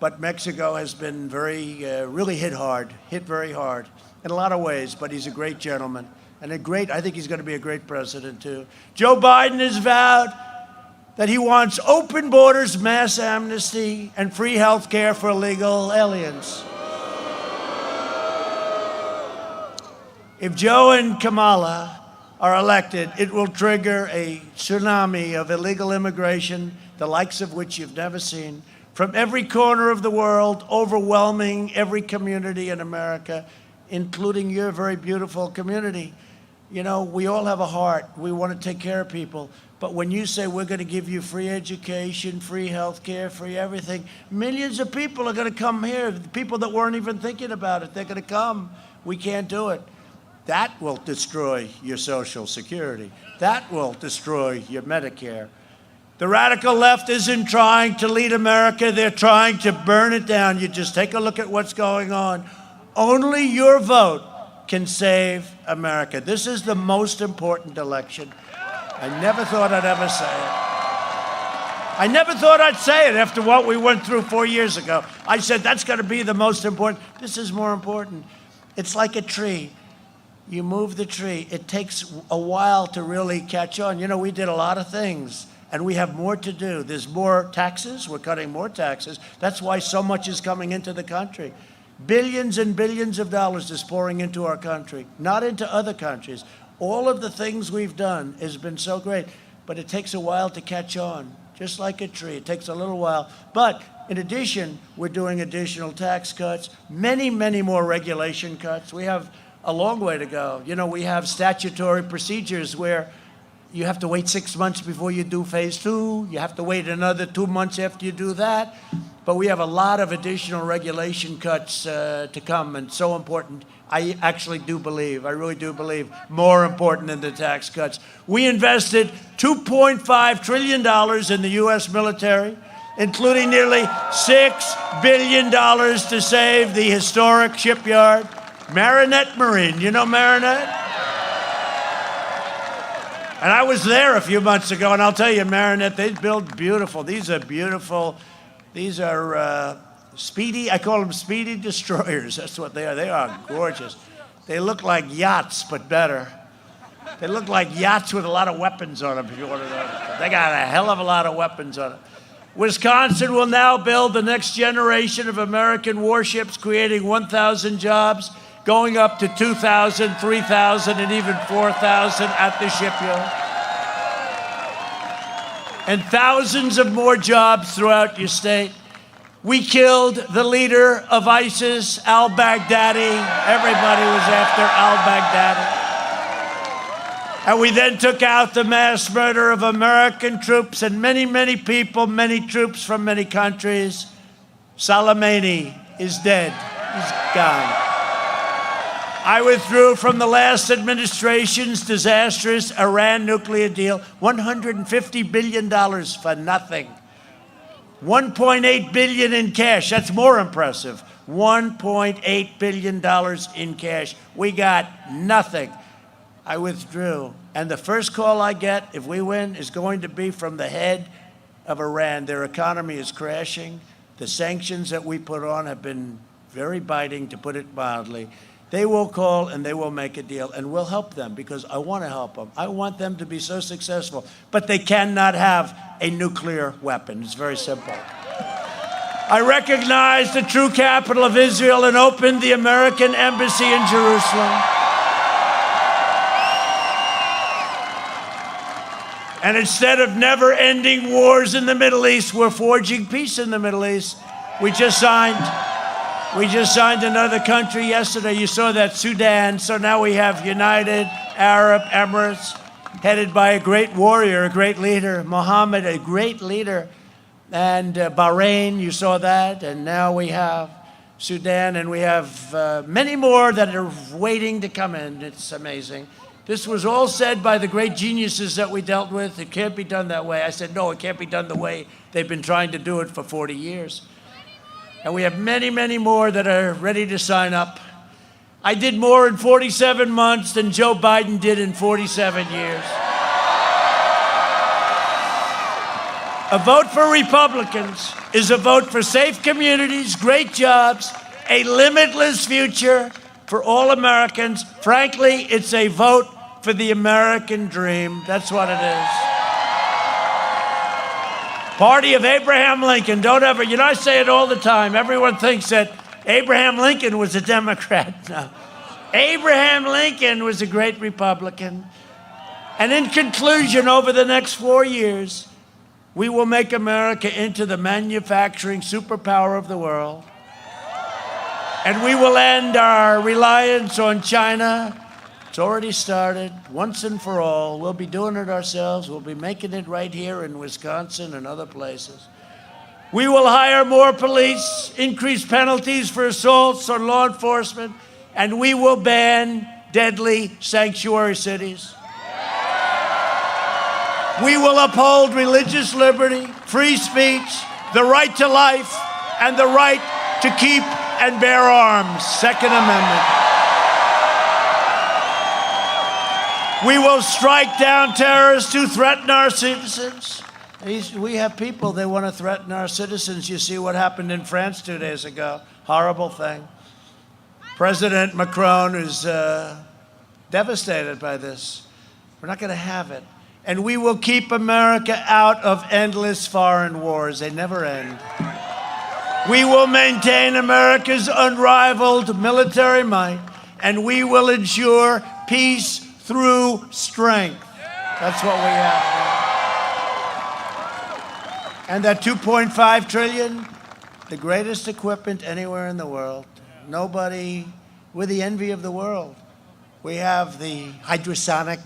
But Mexico has been really hit very hard in a lot of ways. But he's a great gentleman and I think he's going to be a great president too. Joe Biden has vowed that he wants open borders, mass amnesty, and free health care for illegal aliens. If Joe and Kamala are elected, it will trigger a tsunami of illegal immigration, the likes of which you've never seen, from every corner of the world, overwhelming every community in America, including your very beautiful community. You know, we all have a heart. We want to take care of people. But when you say we're going to give you free education, free health care, free everything, millions of people are going to come here, people that weren't even thinking about it. They're going to come. We can't do it. That will destroy your Social Security. That will destroy your Medicare. The radical left isn't trying to lead America. They're trying to burn it down. You just take a look at what's going on. Only your vote can save America. This is the most important election. I never thought I'd ever say it. I never thought I'd say it after what we went through 4 years ago. I said, that's going to be the most important. This is more important. It's like a tree. You move the tree. It takes a while to really catch on. You know, we did a lot of things And we have more to do. There's more taxes. We're cutting more taxes. That's why so much is coming into the country. Billions and billions of dollars is pouring into our country, not into other countries. All of the things we've done has been so great, but it takes a while to catch on, just like a tree. It takes a little while. But in addition, we're doing additional tax cuts, many, many more regulation cuts. We have a long way to go. You know, we have statutory procedures where you have to wait 6 months before you do phase 2. You have to wait another 2 months after you do that. But we have a lot of additional regulation cuts to come, and so important. I actually do believe, I really do believe, more important than the tax cuts. We invested $2.5 trillion in the U.S. military, including nearly $6 billion to save the historic shipyard, Marinette Marine. You know Marinette? And I was there a few months ago, and I'll tell you, Marinette, they build beautiful. These are beautiful. These are speedy, I call them speedy destroyers. That's what they are. They are gorgeous. They look like yachts, but better. They look like yachts with a lot of weapons on them, if you want to know. They got a hell of a lot of weapons on them. Wisconsin will now build the next generation of American warships, creating 1,000 jobs, going up to 2,000, 3,000, and even 4,000 at the shipyard. And thousands of more jobs throughout your state. We killed the leader of ISIS, al-Baghdadi. Everybody was after al-Baghdadi. And we then took out the mass murder of American troops and many, many people, many troops from many countries. Soleimani is dead. He's gone. I withdrew from the last administration's disastrous Iran nuclear deal, $150 billion for nothing. $1.8 billion in cash. That's more impressive. $1.8 billion in cash. We got nothing. I withdrew. And the first call I get, if we win, is going to be from the head of Iran. Their economy is crashing. The sanctions that we put on have been very biting, to put it mildly. They will call and they will make a deal, and we'll help them because I want to help them. I want them to be so successful, but they cannot have a nuclear weapon. It's very simple. I recognize the true capital of Israel and opened the American embassy in Jerusalem. And instead of never-ending wars in the Middle East, we're forging peace in the Middle East. We just signed another country yesterday. You saw that, Sudan. So now we have United Arab Emirates, headed by a great warrior, a great leader, Mohammed, a great leader. And Bahrain, you saw that. And now we have Sudan, and we have many more that are waiting to come in. It's amazing. This was all said by the great geniuses that we dealt with. It can't be done that way. I said, no, it can't be done the way they've been trying to do it for 40 years. And we have many, many more that are ready to sign up. I did more in 47 months than Joe Biden did in 47 years. A vote for Republicans is a vote for safe communities, great jobs, a limitless future for all Americans. Frankly, it's a vote for the American dream. That's what it is. Party of Abraham Lincoln. Don't ever, you know, I say it all the time. Everyone thinks that Abraham Lincoln was a Democrat. No. Abraham Lincoln was a great Republican. And in conclusion, over the next 4 years, we will make America into the manufacturing superpower of the world. And we will end our reliance on China. It's already started, once and for all. We'll be doing it ourselves. We'll be making it right here in Wisconsin and other places. We will hire more police, increase penalties for assaults on law enforcement, and we will ban deadly sanctuary cities. We will uphold religious liberty, free speech, the right to life, and the right to keep and bear arms. Second Amendment. We will strike down terrorists who threaten our citizens. We have people, they want to threaten our citizens. You see what happened in France 2 days ago. Horrible thing. President Macron is devastated by this. We're not going to have it. And we will keep America out of endless foreign wars. They never end. We will maintain America's unrivaled military might, and we will ensure peace through strength. That's what we have now. And that $2.5 trillion, the greatest equipment anywhere in the world. Nobody, we're the envy of the world. We have the hypersonic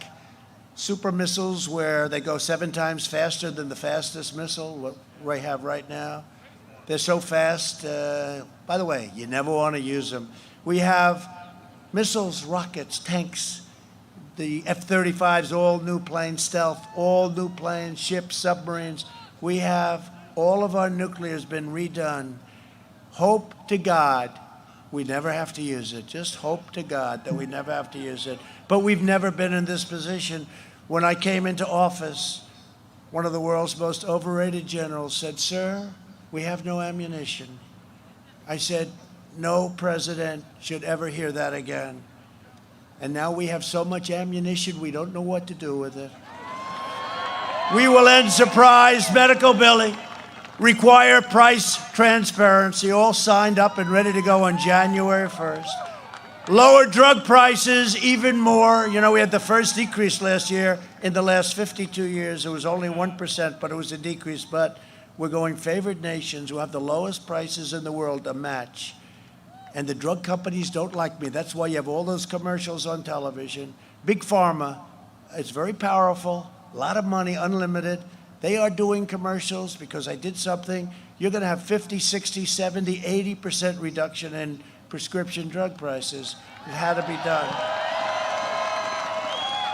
super missiles where they go 7 times faster than the fastest missile, what we have right now. They're so fast. By the way, you never want to use them. We have missiles, rockets, tanks, the F-35s, all new planes, stealth, all new planes, ships, submarines. We have all of our nuclear has been redone. Hope to God we never have to use it. Just hope to God that we never have to use it. But we've never been in this position. When I came into office, one of the world's most overrated generals said, "Sir, we have no ammunition." I said, "No president should ever hear that again." And now we have so much ammunition, we don't know what to do with it. We will end surprise medical billing, require price transparency, all signed up and ready to go on January 1st. Lower drug prices even more. You know, we had the first decrease last year. In the last 52 years, it was only 1%, but it was a decrease. But we're going favored nations who have the lowest prices in the world to match. And the drug companies don't like me. That's why you have all those commercials on television. Big Pharma, it's very powerful, a lot of money, unlimited. They are doing commercials because I did something. You're going to have 50, 60, 70, 80% reduction in prescription drug prices. It had to be done.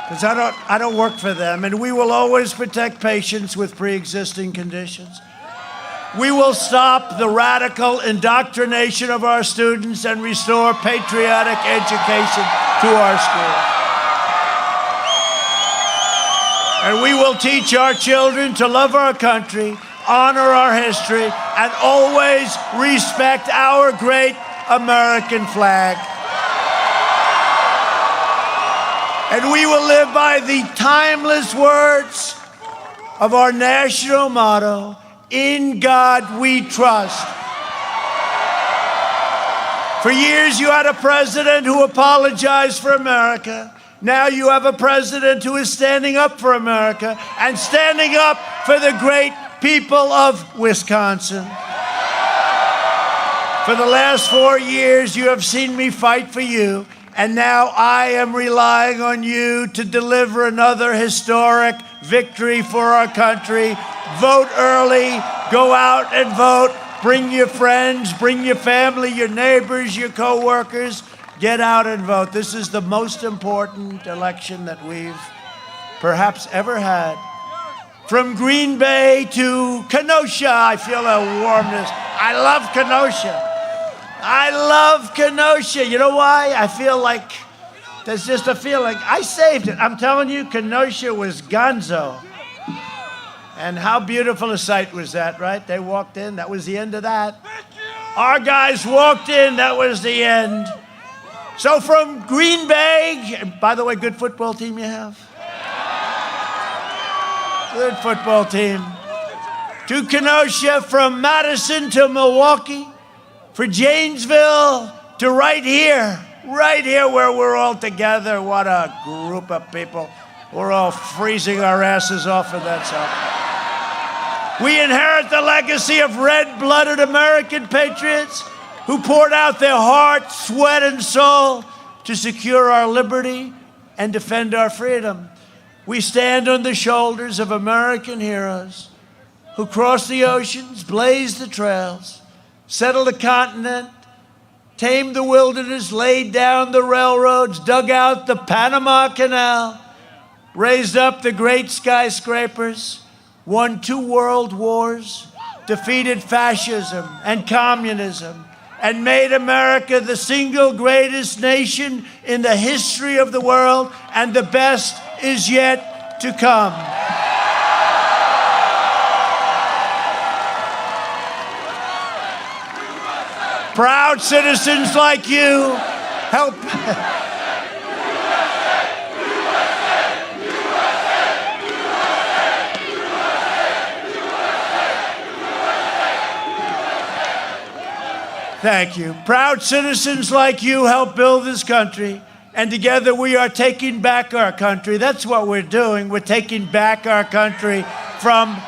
Because I don't work for them. And we will always protect patients with pre-existing conditions. We will stop the radical indoctrination of our students and restore patriotic education to our schools. And we will teach our children to love our country, honor our history, and always respect our great American flag. And we will live by the timeless words of our national motto, "In God we trust." For years you had a president who apologized for America. Now you have a president who is standing up for America and standing up for the great people of Wisconsin. For the last 4 years, you have seen me fight for you, and now I am relying on you to deliver another historic victory for our country. Vote early, go out and vote, bring your friends, bring your family, your neighbors, your co-workers. Get out and vote. This is the most important election that we've perhaps ever had. From Green Bay to Kenosha, I feel a warmness. I love Kenosha. I love Kenosha. You know why? I feel like there's just a feeling. I saved it. I'm telling you, Kenosha was gonzo. And how beautiful a sight was that, right? They walked in. That was the end of that. Our guys walked in. That was the end. So from Green Bay, by the way, good football team you have? Good football team. To Kenosha, from Madison to Milwaukee, for Janesville to right here where we're all together. What a group of people. We're all freezing our asses off for that stuff. We inherit the legacy of red-blooded American patriots who poured out their heart, sweat, and soul to secure our liberty and defend our freedom. We stand on the shoulders of American heroes who crossed the oceans, blazed the trails, settled the continent, tamed the wilderness, laid down the railroads, dug out the Panama Canal, raised up the great skyscrapers, won 2 world wars, defeated fascism and communism, and made America the single greatest nation in the history of the world, and the best is yet to come. Proud citizens like you help. Thank you. Proud citizens like you help build this country, and together we are taking back our country. That's what we're doing. We're taking back our country from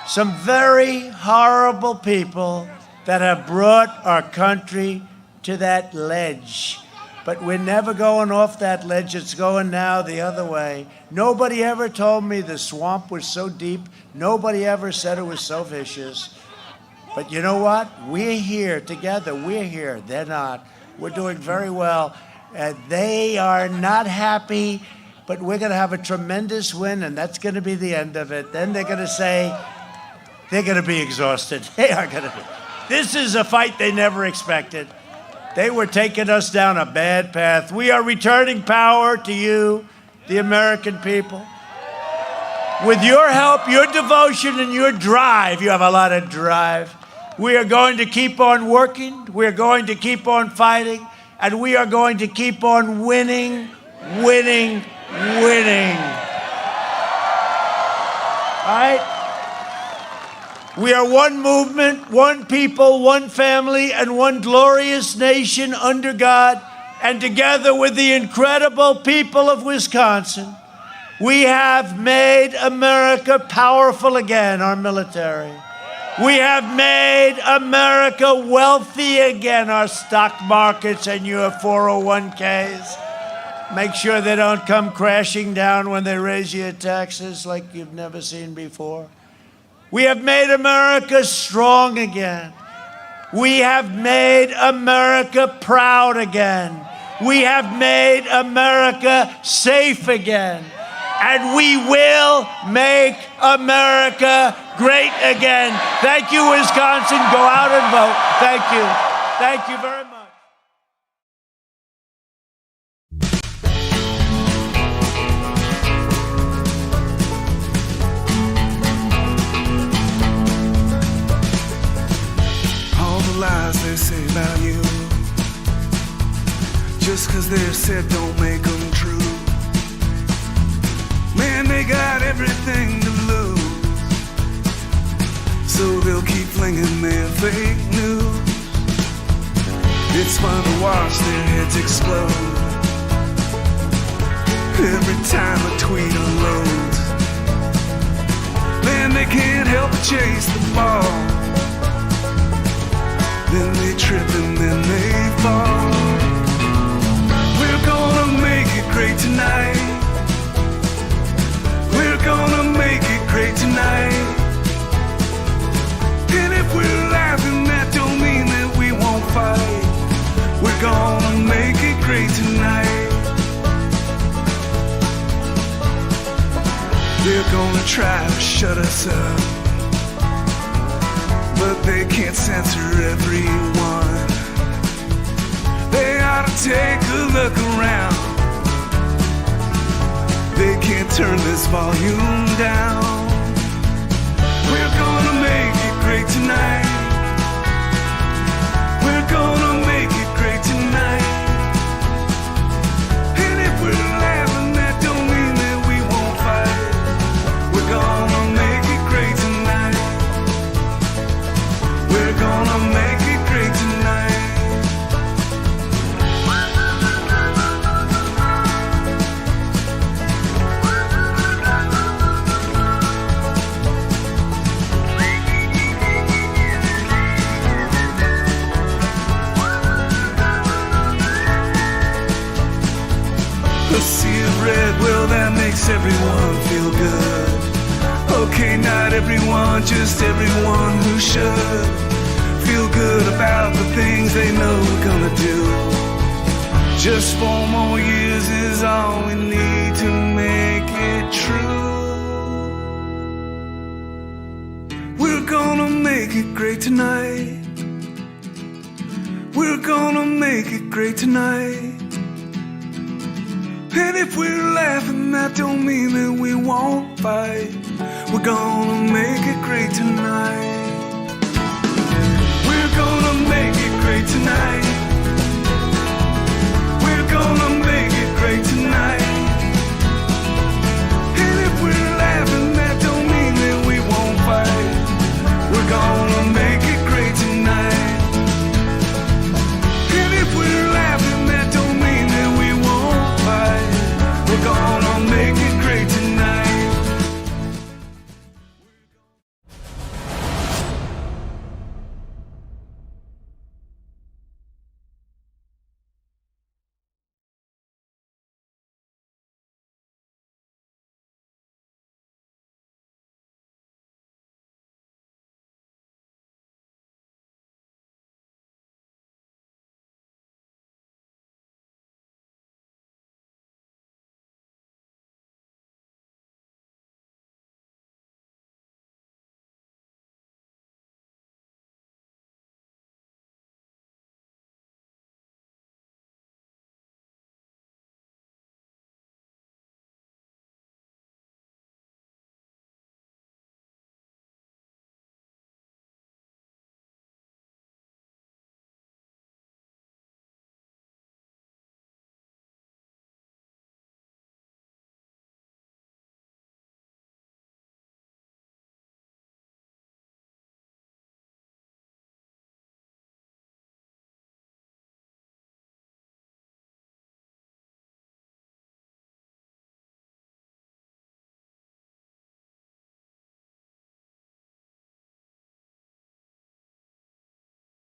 some very horrible people that have brought our country to that ledge. But we're never going off that ledge. It's going now the other way. Nobody ever told me the swamp was so deep. Nobody ever said it was so vicious. But you know what? We're here together. We're here. They're not. We're doing very well. They are not happy, but we're going to have a tremendous win, and that's going to be the end of it. Then they're going to say, they're going to be exhausted. They are going to be. This is a fight they never expected. They were taking us down a bad path. We are returning power to you, the American people. With your help, your devotion, and your drive, you have a lot of drive, we are going to keep on working, we are going to keep on fighting, and we are going to keep on winning, winning, winning. All right? We are one movement, one people, one family, and one glorious nation under God. And together with the incredible people of Wisconsin, we have made America powerful again, our military. We have made America wealthy again, our stock markets and your 401ks. Make sure they don't come crashing down when they raise your taxes like you've never seen before. We have made America strong again. We have made America proud again. We have made America safe again. And we will make America great again. Thank you, Wisconsin. Go out and vote. Thank you. Thank you very much. Lies they say about you, just 'cause they're said don't make them true. Man, they got everything to lose, so they'll keep flinging their fake news. It's fun to watch their heads explode every time a tweet unloads. Man, they can't help but chase the ball. Then they trip and then they fall. We're gonna make it great tonight. We're gonna make it great tonight. And if we're laughing, that don't mean that we won't fight. We're gonna make it great tonight. They're gonna try to shut us up, but they can't censor everyone. They ought to take a look around. They can't turn this volume down. We're gonna make it great tonight. We're gonna make it great tonight. And if we're laughing, that don't mean that we won't fight. We're gonna make it great tonight. We're gonna make it great tonight. A sea of red, well, that makes everyone feel good. Okay, not everyone, just everyone who should feel good about the things they know we're gonna do. Just 4 more years is all we need to make it true. We're gonna make it great tonight. We're gonna make it great tonight. And if we're laughing, that don't mean that we won't fight. We're gonna make it great tonight. We're gonna make it great tonight. We're gonna